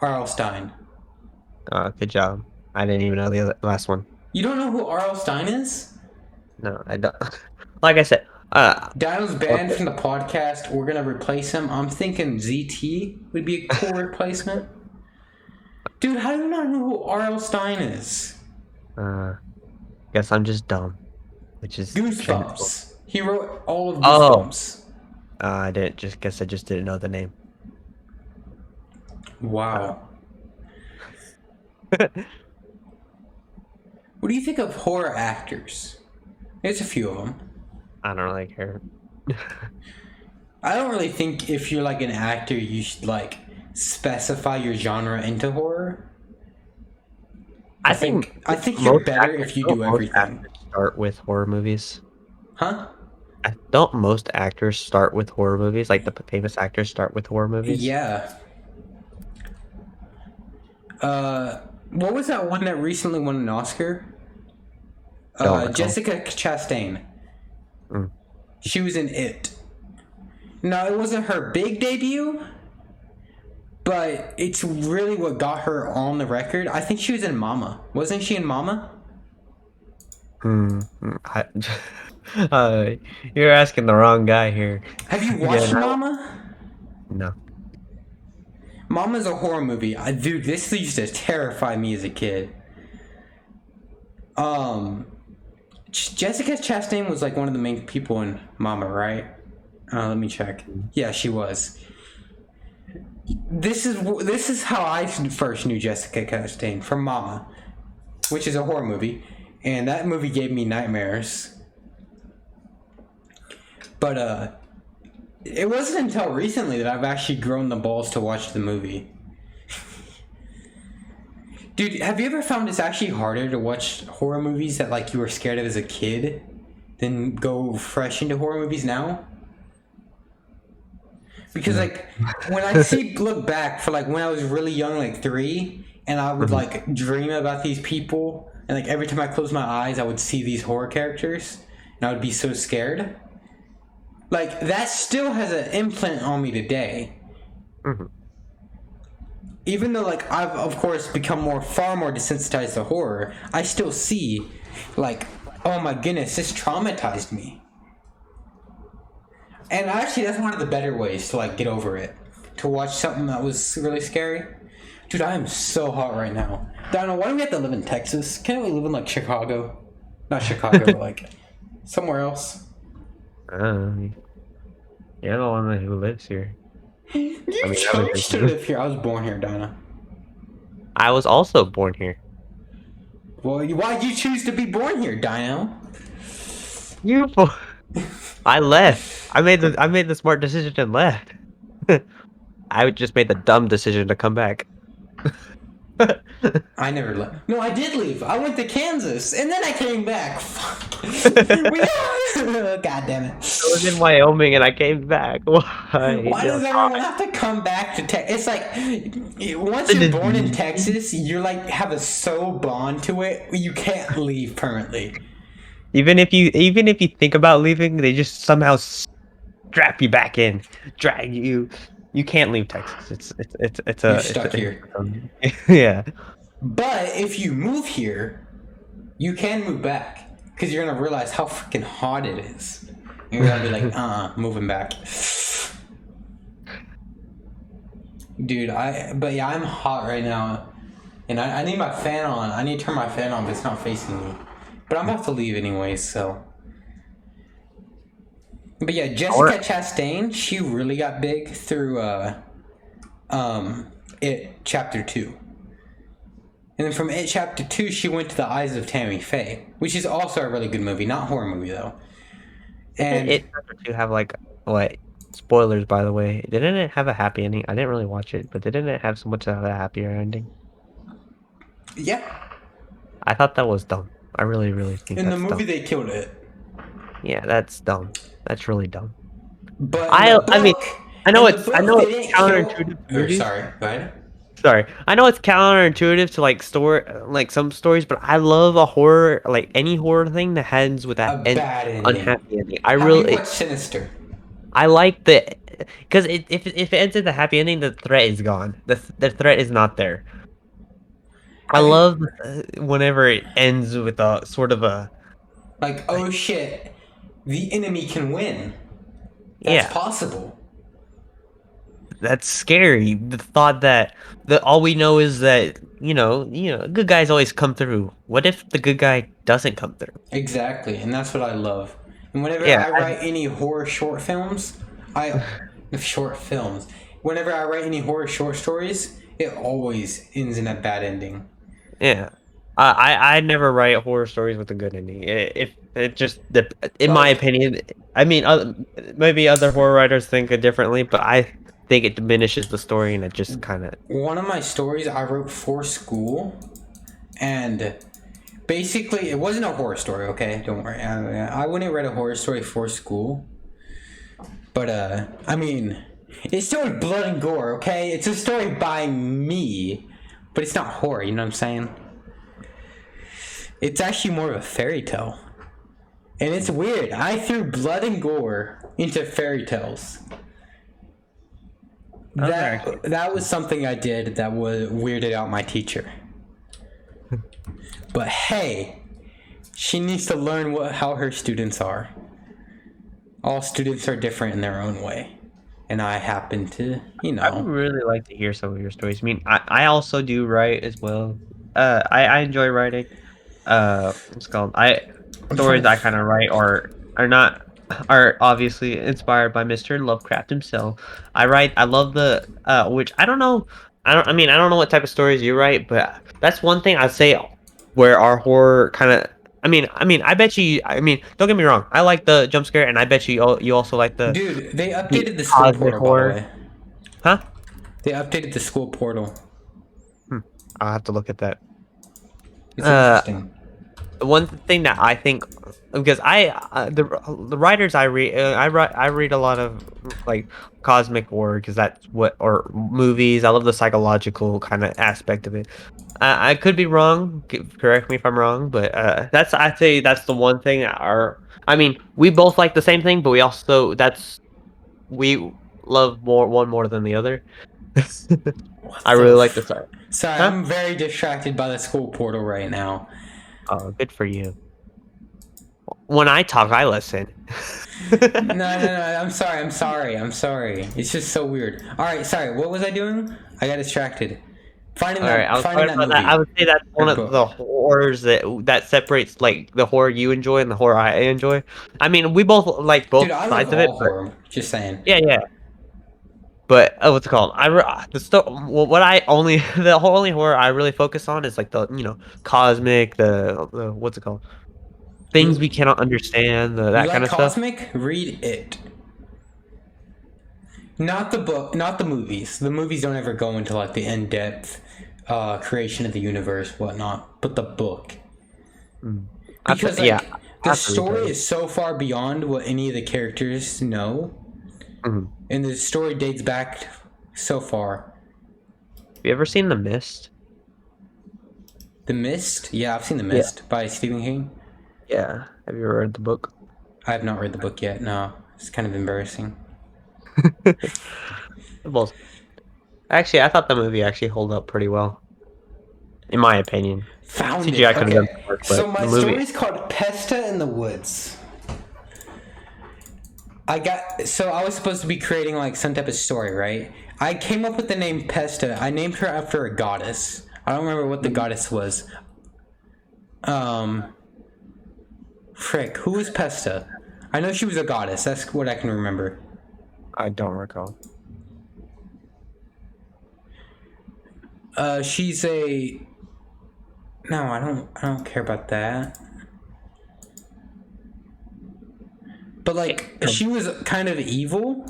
S1: R.L. Stein.
S2: Good job. I didn't even know the last one.
S1: You don't know who R.L. Stein is?
S2: No, I don't. Like I said,
S1: Dino's banned
S2: okay.
S1: from the podcast. We're gonna replace him. I'm thinking ZT would be a cool replacement. Dude, how do you not know who R.L. Stein is?
S2: Guess I'm just dumb, which is
S1: Goosebumps. He wrote all of
S2: Oh,
S1: Goosebumps.
S2: I didn't just guess I just didn't know the name.
S1: Wow. What do you think of horror actors? There's a few of them.
S2: I don't really care.
S1: I don't really think if you're like an actor, you should like specify your genre into horror. I think you're
S2: most
S1: better
S2: actors-
S1: if you
S2: don't
S1: do
S2: most
S1: everything.
S2: actors start with horror movies.
S1: Huh?
S2: Don't most actors start with horror movies? Like the famous actors start with horror movies?
S1: Yeah. What was that one that recently won an Oscar?
S2: Don't recall.
S1: Jessica Chastain.
S2: Mm.
S1: She was in It. No, it wasn't her big debut, but it's really what got her on the record. I think she was in Mama. Wasn't she in Mama?
S2: You're asking the wrong guy here.
S1: Have you watched
S2: no.
S1: Mama?
S2: No.
S1: Mama's a horror movie. Dude, this used to terrify me as a kid. Jessica Chastain was like one of the main people in Mama, right? Let me check. Yeah, she was. This is how I first knew Jessica Chastain, from Mama, which is a horror movie, and that movie gave me nightmares. But it wasn't until recently that I've actually grown the balls to watch the movie. Dude, have you ever found it's actually harder to watch horror movies that like you were scared of as a kid than go fresh into horror movies now? Because
S2: No.
S1: like when I see look back for like when I was really young, like 3, and I would
S2: Mhm.
S1: like dream about these people, and like every time I closed my eyes, I would see these horror characters, and I would be so scared. Like that still has an implant on me today.
S2: Mhm.
S1: Even though like I've of course become far more desensitized to horror, I still see like, oh my goodness, this traumatized me. And actually that's one of the better ways to like get over it. To watch something that was really scary. Dude, I am so hot right now. Donna, why do we have to live in Texas? Can't we live in like Chicago? Not Chicago, but like somewhere else.
S2: Uh, you're the one who lives here. I
S1: You
S2: mean, I live
S1: chose to
S2: here.
S1: live here. I was born here, Donna.
S2: I was also born here.
S1: Well, why'd you choose to be born here, Dino?
S2: You. I left. I made the smart decision and left. I just made the dumb decision to come back.
S1: I never left. No, I did leave. I went to Kansas, and then I came back. Fuck. God damn
S2: I was
S1: it.
S2: in Wyoming and I came back. Why?
S1: Why
S2: No,
S1: does everyone have to come back to Texas? It's like once
S2: the
S1: you're born in
S2: disease.
S1: Texas, you're like have a so bond to it, you can't leave permanently.
S2: Even if you think about leaving, they just somehow strap you back in, drag you. You can't leave Texas.
S1: You're stuck here.
S2: Yeah.
S1: But if you move here, you can move back because you're gonna realize how freaking hot it is. And you're gonna be like, moving back. Dude, but yeah, I'm hot right now. And I need my fan on. I need to turn my fan on, but it's not facing me. But I'm about to leave anyways, so. But yeah,
S2: Or
S1: Jessica Chastain, she really got big through It Chapter 2. And then from It Chapter 2, she went to The Eyes of Tammy Faye, which is also a really good movie. Not horror movie, though.
S2: didn't
S1: And
S2: it start to have like what? Spoilers, by the way. Didn't it have a happy ending? I didn't really watch it, but didn't it have so much of a happier ending?
S1: yeah,
S2: I thought that was dumb. I really, really think
S1: in the
S2: that's
S1: movie,
S2: dumb.
S1: they killed it.
S2: Yeah, that's dumb. That's really dumb.
S1: But in the
S2: I mean,
S1: book,
S2: I know
S1: they
S2: it's
S1: didn't kill.
S2: counterintuitive to
S1: Or,
S2: movies.
S1: sorry, go ahead.
S2: Sorry, I know it's counterintuitive to like like some stories, but I love a horror, like any horror thing that ends with that
S1: A bad ending.
S2: unhappy ending. I
S1: Have you
S2: really,
S1: watched Sinister?
S2: I like because if it ends with a happy ending, the threat is gone. The threat is not there. I
S1: Have you
S2: love whenever it ends with a sort of a
S1: like, oh shit, the enemy can win. That's
S2: yeah.
S1: possible.
S2: That's scary. The thought that all we know is that good guys always come through. What if the good guy doesn't come through?
S1: Exactly, and that's what I love. And whenever
S2: Yeah,
S1: I write any horror short films, I short films. Whenever I write any horror short stories, it always ends in a bad ending.
S2: yeah. I never write horror stories with a good ending. If it just in my
S1: Like
S2: opinion, I mean, maybe other horror writers think it differently, but I think it diminishes the story and it just kind of
S1: one of my stories I wrote for school, and basically it wasn't a horror story. Okay, don't worry. I wouldn't write a horror story for school, but I mean, it's still blood and gore. Okay, it's a story by me, but it's not horror. You know what I'm saying? It's actually more of a fairy tale. And it's weird. I threw blood and gore into fairy tales. That was something I did that was weirded out my teacher. But hey, she needs to learn how her students are. All students are different in their own way. And I happen to,
S2: I would really like to hear some of your stories. I mean, I also do write as well. I enjoy writing. What's it called?
S1: I'm trying
S2: Stories
S1: to.
S2: I kind of write are not are obviously inspired by Mr. Lovecraft himself. I love which I don't know. I mean, I don't know what type of stories you write, but that's one thing I'd say where our horror kind of. I bet you. I mean, don't get me wrong. I like the jump scare, and I bet you also like
S1: Dude, they
S2: the
S1: updated the school
S2: cosmic
S1: portal, by the
S2: horror,
S1: way.
S2: huh?
S1: They updated the school portal.
S2: Hmm. I'll have to look at that.
S1: It's interesting.
S2: One thing that I think, because the writers I read a lot of like cosmic horror because that's what, or movies. I love the psychological kind of aspect of it. I could be wrong. Correct me if I'm wrong, but that's, I say that's the one thing. I mean, we both like the same thing, but we love one more than the other.
S1: What
S2: I
S1: the
S2: really like the start.
S1: Sorry,
S2: Huh?
S1: I'm very distracted by the school portal right now.
S2: Oh, good for you. When I talk, I listen.
S1: No. I'm sorry. It's just so weird. All right, sorry. What was I doing? I got distracted.
S2: All right, I was
S1: Finding
S2: talking
S1: that
S2: about that. I
S1: movie
S2: would say that's
S1: or
S2: one of the
S1: book.
S2: horrors that separates like the horror you enjoy and the horror I enjoy. I mean, we both like
S1: Dude,
S2: both
S1: I love
S2: sides of it,
S1: all
S2: but
S1: horror. Just saying.
S2: yeah. But what's it called? What I only the only horror I really focus on is like the cosmic, the what's it called? Things
S1: You
S2: we cannot understand,
S1: you
S2: that kind
S1: like
S2: of stuff.
S1: cosmic? Read it. Not the book, not the movies. The movies don't ever go into like the in-depth creation of the universe, whatnot. But the book, because
S2: Yeah,
S1: like
S2: I
S1: the
S2: have to read
S1: story
S2: those.
S1: is so far beyond what any of the characters know,
S2: Mhm.
S1: and the story dates back so far.
S2: Have you ever seen The Mist?
S1: The Mist? Yeah, I've seen The
S2: Yeah.
S1: Mist by Stephen King.
S2: Yeah. Have you ever read the book?
S1: I have not read the book yet. No, it's kind of embarrassing.
S2: Well, actually, I thought the movie actually held up pretty well, in my opinion.
S1: Found it.
S2: CGI could have done
S1: Okay.
S2: some work,
S1: So
S2: but
S1: my
S2: the movie.
S1: story is called Pesta in the Woods. I was supposed to be creating like some type of story, right? I came up with the name Pesta. I named her after a goddess. I don't remember what the goddess was. Um, Frick, who was Pesta? I know she was a goddess. That's what I can remember.
S2: I don't recall.
S1: She's a. No, I don't. I don't care about that. But like, she was kind of evil.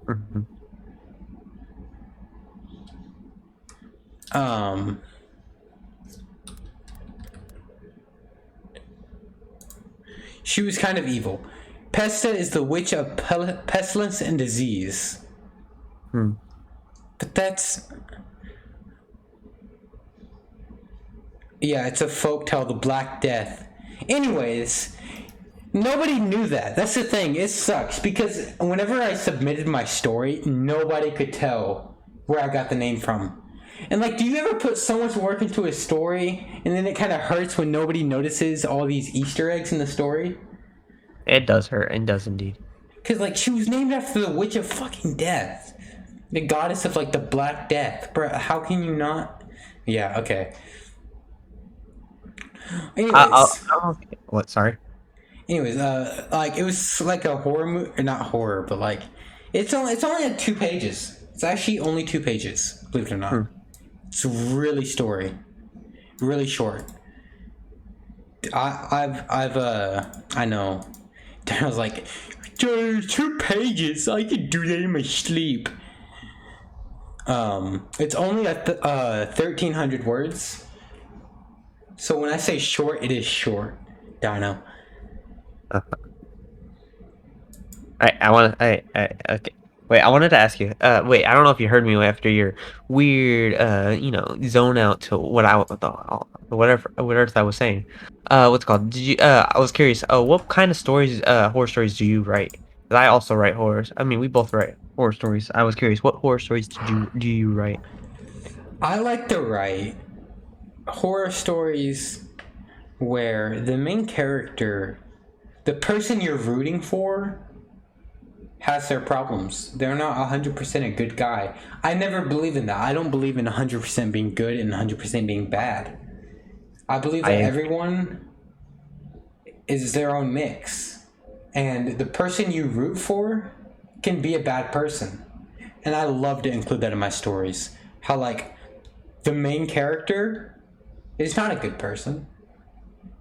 S2: Mhm.
S1: Um, she was kind of evil. Pesta is the witch of pestilence and disease.
S2: Hmm.
S1: But that's. Yeah, it's a folktale, the Black Death. Anyways, nobody knew that. That's the thing. It sucks because whenever I submitted my story, nobody could tell where I got the name from. And like, do you ever put so much work into a story and then it kind of hurts when nobody notices all these Easter eggs in the story?
S2: It does hurt, and does indeed.
S1: Because like, she was named after the Witch of fucking Death, the goddess of like the Black Death. Bro, how can you not? Yeah. Okay. Anyways.
S2: What? Sorry.
S1: Anyways, like it was like a horror movie, or not horror, but like it's only like 2 pages. It's actually only 2 pages, believe it or
S2: Hmm.
S1: not. It's really story, really short. I know. I was like, 2 pages. I could do that in my sleep. It's only at 1,300 words. So when I say short, it is short. Dino.
S2: I want to. Okay. Wait, I wanted to ask you. Wait, I don't know if you heard me after your weird, zone out to what I whatever I was saying. What's it called? Did you? I was curious. What kind of stories, horror stories, do you write? 'Cause I also write horrors. I mean, we both write horror stories. I was curious, what horror stories do you write?
S1: I like to write horror stories where the main character, the person you're rooting for, has their problems. They're not 100% a good guy. I never believe in that. I don't believe in 100% being good and 100% being bad. I believe
S2: I
S1: that
S2: agree.
S1: everyone is their own mix. And the person you root for can be a bad person. And I love to include that in my stories. How, like, the main character is not a good person,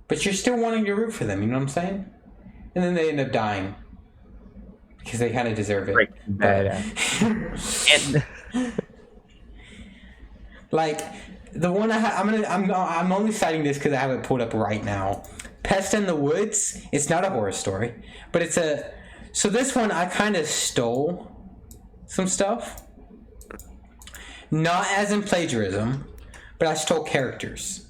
S1: but you're still wanting to root for them, you know what I'm saying? And then they end up dying because they kind of deserve it.
S2: Breaking
S1: But
S2: Bad. And
S1: like, The one I'm only citing this because I have it pulled up right now. Pest in the Woods. It's not a horror story, but it's a. So this one I kind of stole some stuff, not as in plagiarism, but I stole characters.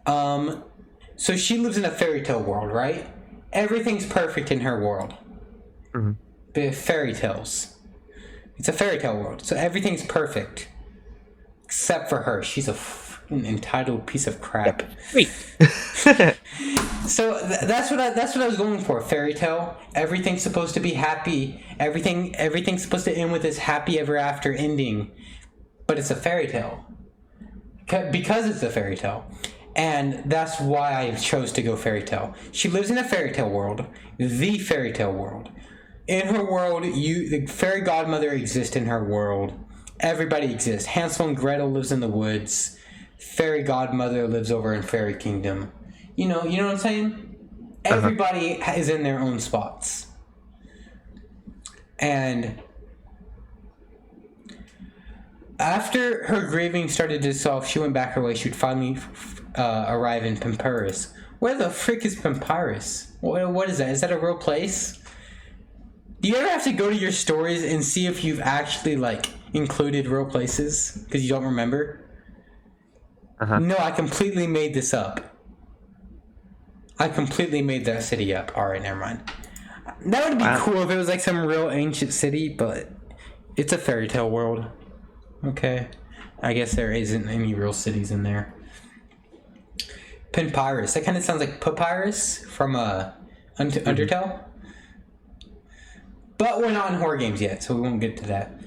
S1: So she lives in a fairy tale world, right? Everything's perfect in her world.
S2: Mm-hmm.
S1: But fairy tales. It's a fairy tale world, so everything's perfect. Except for her. She's a entitled piece of crap.
S2: Wait.
S1: So that's what I was going for. Fairy tale. Everything's supposed to be happy. Everything's supposed to end with this happy ever after ending. But it's a fairy tale. Because it's a fairy tale. And that's why I chose to go fairy tale. She lives in a fairy tale world. The fairy tale world. In her world, the fairy godmother exists in her world. Everybody exists. Hansel and Gretel lives in the woods. Fairy godmother lives over in Fairy Kingdom. You know what I'm saying? Everybody is in their own spots. And after her grieving started to dissolve, she went back her way. She would finally arrive in Pampiris. Where the frick is Pampiris? What is that? Is that a real place? Do you ever have to go to your stories and see if you've actually, like, included real places? Because you don't remember? No, I completely made this up. I completely made that city up. Alright, never mind. That would be cool if it was, like, some real ancient city, but it's a fairy tale world. Okay. I guess there isn't any real cities in there. Pampiris. That kind of sounds like Papyrus from Undertale. But we're not in horror games yet, so we won't get to that.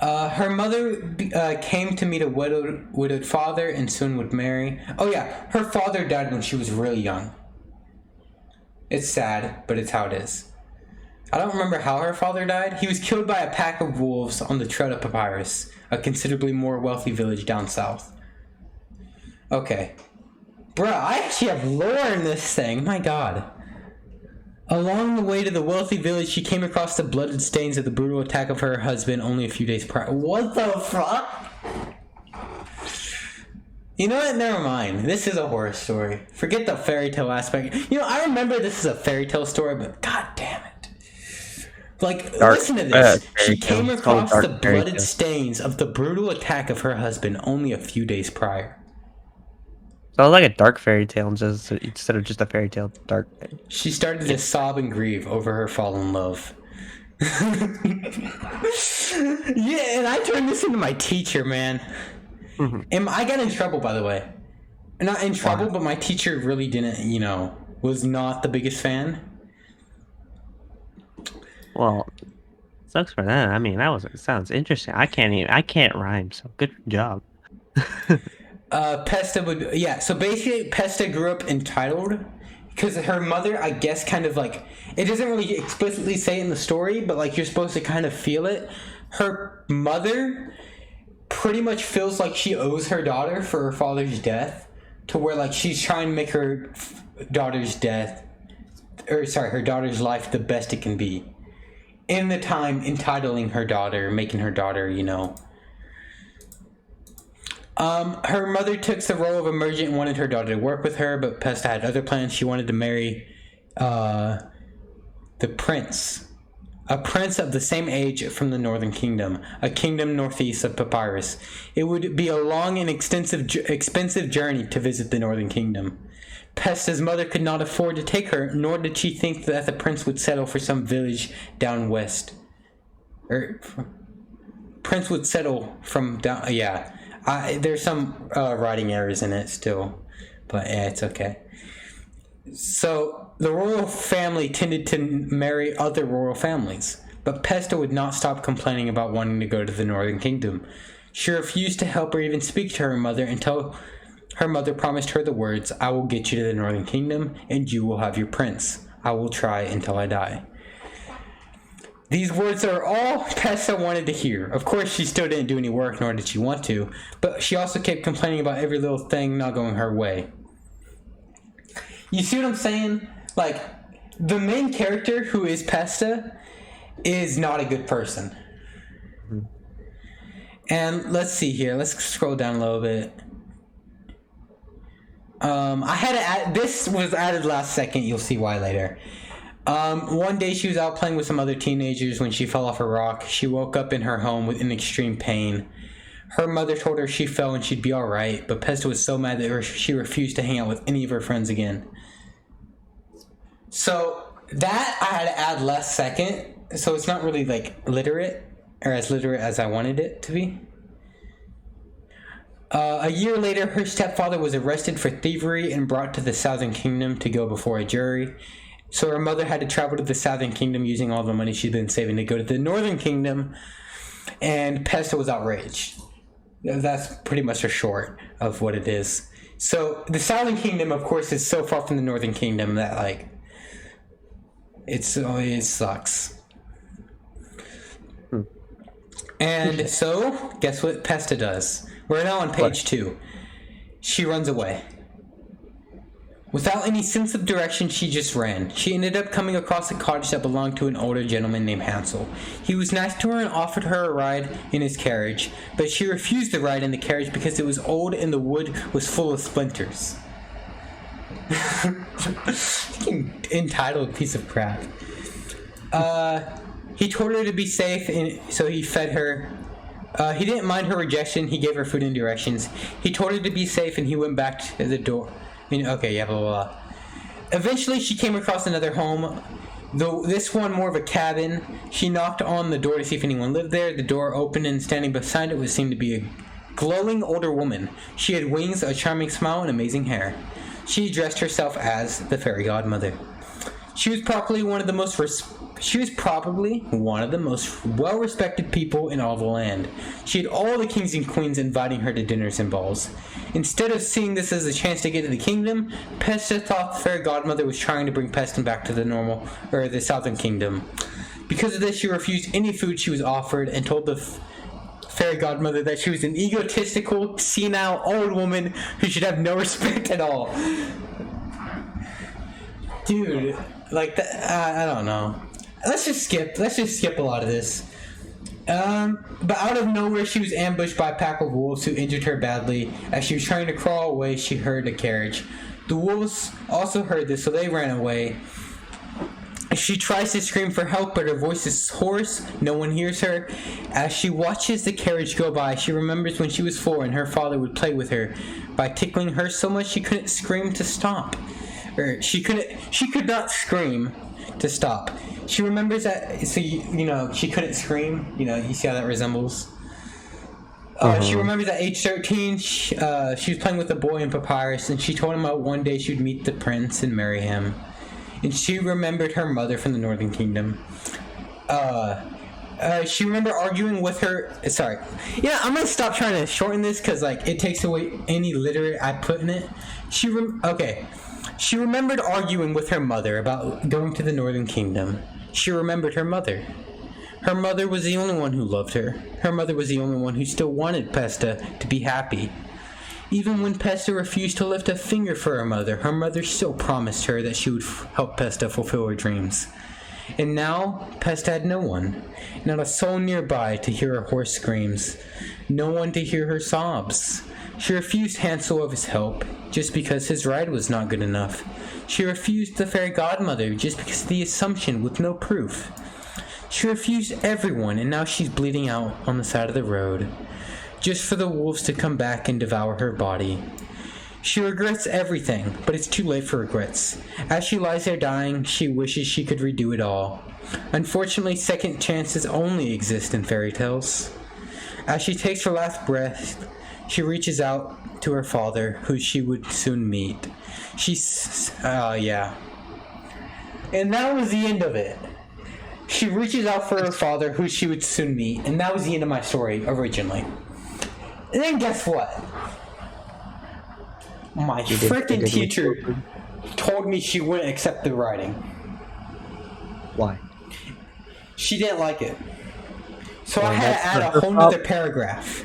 S1: Her mother came to meet a widowed father and soon would marry. Oh yeah, her father died when she was really young. It's sad, but it's how it is. I don't remember how her father died. He was killed by a pack of wolves on the trail to Papyrus, a considerably more wealthy village down south. Okay. Bruh, I actually have lore in this thing. My god. Along the way to the wealthy village, she came across the blooded stains of the brutal attack of her husband only a few days prior. What the fuck? You know what? Never mind. This is a horror story. Forget the fairy tale aspect. You know, I remember this is a fairy tale story, but god damn it. Like, listen to this. She came across the blooded stains of the brutal attack of her husband only a few days prior.
S2: Sounds like a dark fairy tale instead of just a fairy tale. Dark.
S1: She started to sob and grieve over her fallen love. Yeah, and I turned this into my teacher, man. And I got in trouble, by the way. Not in trouble, but my teacher really didn't, was not the biggest fan.
S2: Well, sucks for that. I mean, sounds interesting. I can't rhyme, so good job.
S1: Pesta so basically Pesta grew up entitled because her mother, I guess, kind of like, it doesn't really explicitly say in the story, but like you're supposed to kind of feel it. Her mother pretty much feels like she owes her daughter for her father's death, to where like she's trying to make her daughter's life the best it can be. In the time entitling her daughter, making her daughter, her mother took the role of a merchant and wanted her daughter to work with her, but Pesta had other plans. She wanted to marry the prince. A prince of the same age from the Northern Kingdom, a kingdom northeast of Papyrus. It would be a long and expensive journey to visit the Northern Kingdom. Pesta's mother could not afford to take her, nor did she think that the prince would settle for some village down west. Prince would settle from down... Yeah. There's some writing errors in it still, but yeah, it's okay. So the royal family tended to marry other royal families, but Pesta would not stop complaining about wanting to go to the Northern Kingdom. She refused to help or even speak to her mother until her mother promised her the words, "I will get you to the Northern Kingdom, and you will have your prince. I will try until I die." These words are all Pesta wanted to hear. Of course, she still didn't do any work, nor did she want to, but she also kept complaining about every little thing not going her way. You see what I'm saying? Like, the main character, who is Pesta, is not a good person. And let's see here. Let's scroll down a little bit. I had to add, this was added last second. You'll see why later. One day she was out playing with some other teenagers when she fell off a rock. She woke up in her home in extreme pain. Her mother told her she fell and she'd be alright, but Pesta was so mad that she refused to hang out with any of her friends again. So, that I had to add last second, so it's not really like literate, or as literate as I wanted it to be. A year later, her stepfather was arrested for thievery and brought to the Southern Kingdom to go before a jury. So her mother had to travel to the Southern Kingdom using all the money she'd been saving to go to the Northern Kingdom, and Pesta was outraged. That's pretty much a short of what it is. So the Southern Kingdom, of course, is so far from the Northern Kingdom that like it sucks. And so, guess what Pesta does? We're now on page 2. She runs away. Without any sense of direction, she just ran. She ended up coming across a cottage that belonged to an older gentleman named Hansel. He was nice to her and offered her a ride in his carriage, but she refused the ride in the carriage because it was old and the wood was full of splinters. Fucking entitled piece of crap. He told her to be safe, and so he fed her. He didn't mind her rejection. He gave her food and directions. He told her to be safe, and he went back to the door. Okay, yeah, blah, blah, blah. Eventually, she came across another home, though this one more of a cabin. She knocked on the door to see if anyone lived there. The door opened, and standing beside it was seemed to be a glowing older woman. She had wings, a charming smile, and amazing hair. She addressed herself as the fairy godmother. She was probably one of the most well-respected people in all the land. She had all the kings and queens inviting her to dinners and balls. Instead of seeing this as a chance to get to the kingdom, Pesta thought the fairy godmother was trying to bring Peston back to the Southern Kingdom. Because of this, she refused any food she was offered and told the fairy godmother that she was an egotistical, senile old woman who should have no respect at all. Dude, like that, I don't know. Let's just skip a lot of this. But out of nowhere, she was ambushed by a pack of wolves who injured her badly. As she was trying to crawl away, she heard a carriage. The wolves also heard this, so they ran away. She tries to scream for help, but her voice is hoarse. No one hears her. As she watches the carriage go by, she remembers when she was 4 and her father would play with her by tickling her so much she couldn't scream to stop. She could not scream to stop. She remembers that, so she couldn't scream. You see how that resembles? She remembers at age 13, she was playing with a boy in Papyrus, and she told him that one day she would meet the prince and marry him. And she remembered her mother from the Northern Kingdom. She remembered arguing with her. Sorry. Yeah, I'm gonna stop trying to shorten this because it takes away any literate I put in it. She remembered arguing with her mother about going to the Northern Kingdom. She remembered her mother. Her mother was the only one who loved her. Her mother was the only one who still wanted Pesta to be happy. Even when Pesta refused to lift a finger for her mother still promised her that she would help Pesta fulfill her dreams. And now, Pesta had no one. Not a soul nearby to hear her hoarse screams. No one to hear her sobs. She refused Hansel of his help, just because his ride was not good enough. She refused the fairy godmother, just because of the assumption with no proof. She refused everyone, and now she's bleeding out on the side of the road, just for the wolves to come back and devour her body. She regrets everything, but it's too late for regrets. As she lies there dying, she wishes she could redo it all. Unfortunately, second chances only exist in fairy tales. As she takes her last breath, she reaches out to her father, who she would soon meet. Yeah. And that was the end of it. She reaches out for her father, who she would soon meet, and that was the end of my story, originally. And then guess what? My freaking teacher told me she wouldn't accept the writing.
S2: Why?
S1: She didn't like it. So I had to add a whole nother paragraph.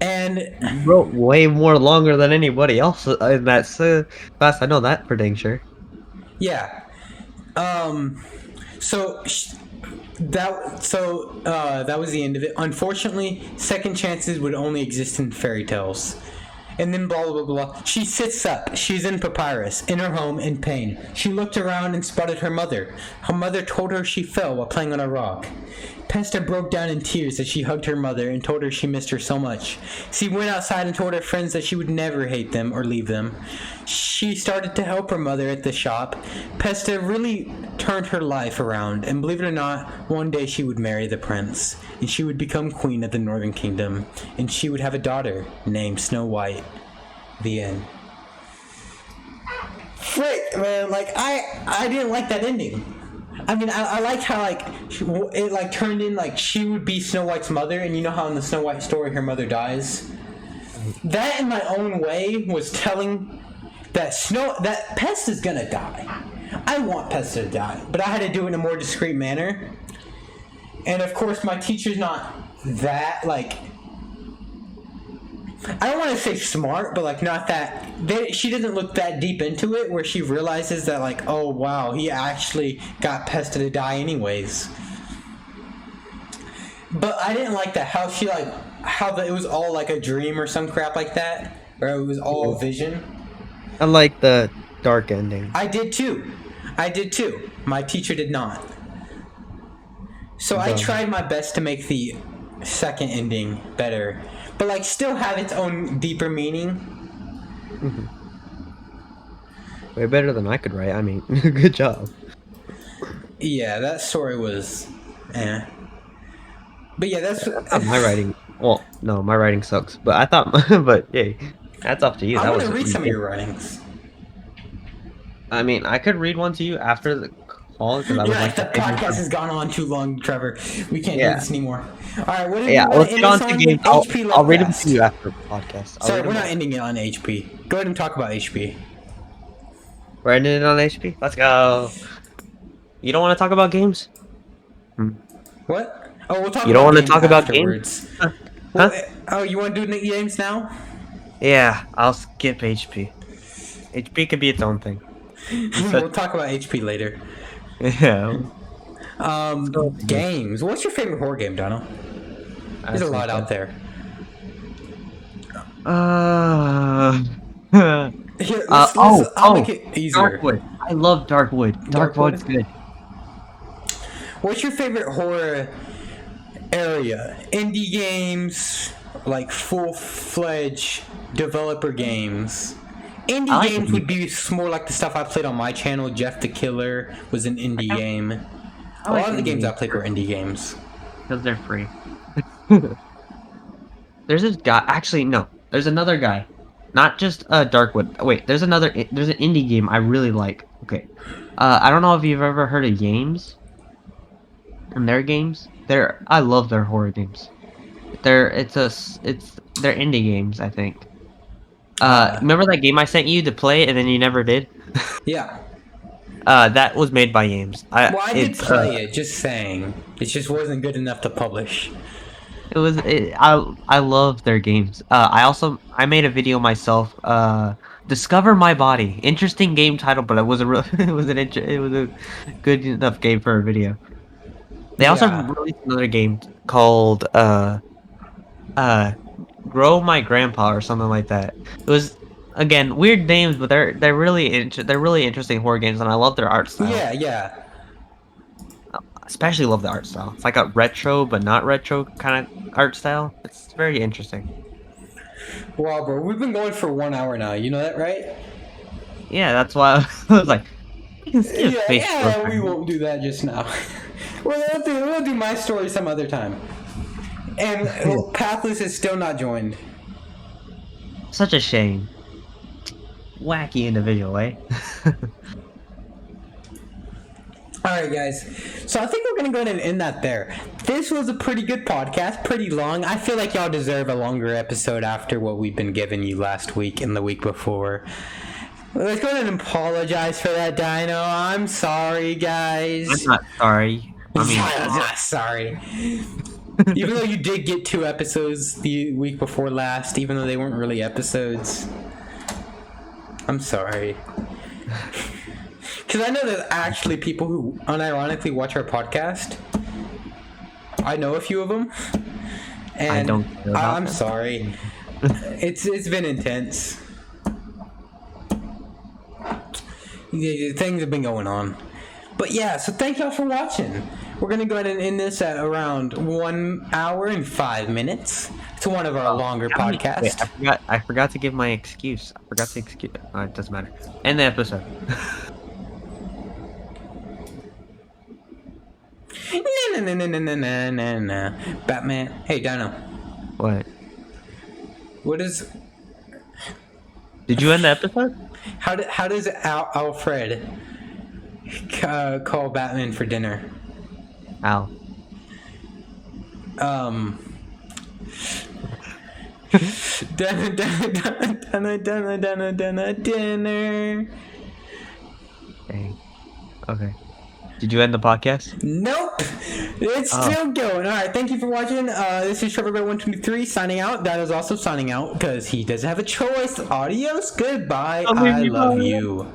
S1: And
S2: you wrote way more longer than anybody else in that class. I know that for dang sure.
S1: Yeah. So that was the end of it. Unfortunately, second chances would only exist in fairy tales. And then blah blah blah blah. She sits up. She's in Papyrus, in her home, in pain. She looked around and spotted her mother. Her mother told her she fell while playing on a rock. Pesta broke down in tears as she hugged her mother and told her she missed her so much. She went outside and told her friends that she would never hate them or leave them. She started to help her mother at the shop. Pesta really turned her life around, and believe it or not, one day she would marry the prince, and she would become queen of the Northern Kingdom, and she would have a daughter named Snow White. The end. Frick, man, like, I didn't like that ending. I mean, I liked how, like, it, like, turned in, like, she would be Snow White's mother, and you know how in the Snow White story her mother dies? That, in my own way, was telling that Pesta's gonna die. I want Pesta to die, but I had to do it in a more discreet manner. And, of course, my teacher's not that, like... I don't want to say smart, but like not that. She doesn't look that deep into it, where she realizes that like, oh wow, he actually got Pesta to die anyways. But I didn't like that how she like it was all like a dream or some crap like that, or it was all vision.
S3: I like the dark ending.
S1: I did too. My teacher did not. So I tried my best to make the second ending better. But like still have its own deeper meaning.
S3: Mm-hmm. Way better than I could write. I mean, good job.
S1: Yeah, that story was But yeah, that's
S3: my writing. Well, no, my writing sucks. But I thought, but yeah, that's up to you.
S1: I want to read some of your writings.
S3: I mean, I could read one to you after the call because I would like
S1: the podcast has gone on too long, Trevor. We can't do this anymore. All right, what did
S3: let's get on to games. I'll read them to you after the podcast.
S1: Sorry, we're not ending it on HP. Go ahead and talk about HP.
S3: We're ending it on HP. Let's go. You don't want to talk about games?
S1: What? Oh, we'll talk.
S3: You don't want to talk about games?
S1: Huh? Well, oh, you want to do games now?
S3: Yeah, I'll skip HP. HP could be its own thing.
S1: We'll talk about HP later.
S3: Yeah.
S1: Games. What's your favorite horror game, Donald? There's a lot out there. Here, I'll make it easier.
S3: Darkwood. I love Darkwood. Darkwood's good.
S1: What's your favorite horror area? Indie games, like full-fledged developer games. Indie games would be more like the stuff I played on my channel. Jeff the Killer was an indie game. A lot of the games I played were indie games.
S2: Because they're free.
S3: There's this guy. Actually, no. There's another guy. Not just Darkwood. Wait, there's an indie game I really like. Okay. I don't know if you've ever heard of Games. And their games. I love their horror games. They're indie games, I think. Remember that game I sent you to play and then you never did?
S1: Yeah.
S3: That was made by Games.
S1: I did play it, just saying. It just wasn't good enough to publish.
S3: I love their games. I made a video myself. Discover My Body. Interesting game title, but it was a good enough game for a video. They also released another game called Grow My Grandpa or something like that. It was again weird names, but they're really interesting horror games, and I love their art style.
S1: Yeah.
S3: Especially love the art style. It's like a retro but not retro kind of art style. It's very interesting.
S1: Wow, bro, we've been going for 1 hour now. You know that, right?
S3: Yeah, that's why I was like, we
S1: won't do that just now. We'll do my story some other time. And Pathless is still not joined.
S3: Such a shame. Wacky individual, eh?
S1: Alright guys, so I think we're going to go ahead and end that there. This was a pretty good podcast, pretty long. I feel like y'all deserve a longer episode after what we've been giving you last week and the week before. Let's go ahead and apologize for that, Dino. I'm sorry, guys.
S3: I'm not sorry.
S1: I'm not sorry. Even though you did get 2 episodes the week before last, even though they weren't really episodes. I'm sorry. Because I know there's actually people who unironically watch our podcast. I know a few of them. And
S3: I don't care about
S1: I'm
S3: them.
S1: sorry. It's been intense. Yeah, things have been going on. But yeah, so thank y'all for watching. We're going to go ahead and end this at around 1 hour and 5 minutes. It's one of our longer podcasts.
S3: Wait, I forgot to give my excuse. I forgot to excuse. It doesn't matter. End the episode.
S1: No. Batman. Hey, Dino.
S3: What?
S1: What is...
S3: Did you end the episode?
S1: How does Alfred call Batman for dinner?
S3: Al.
S1: Dinner.
S3: Dang. Okay. Did you end the podcast?
S1: Nope. It's still going. All right. Thank you for watching. This is Trevor Bear 123 signing out. That is also signing out because he doesn't have a choice. Adios. Goodbye. I love you.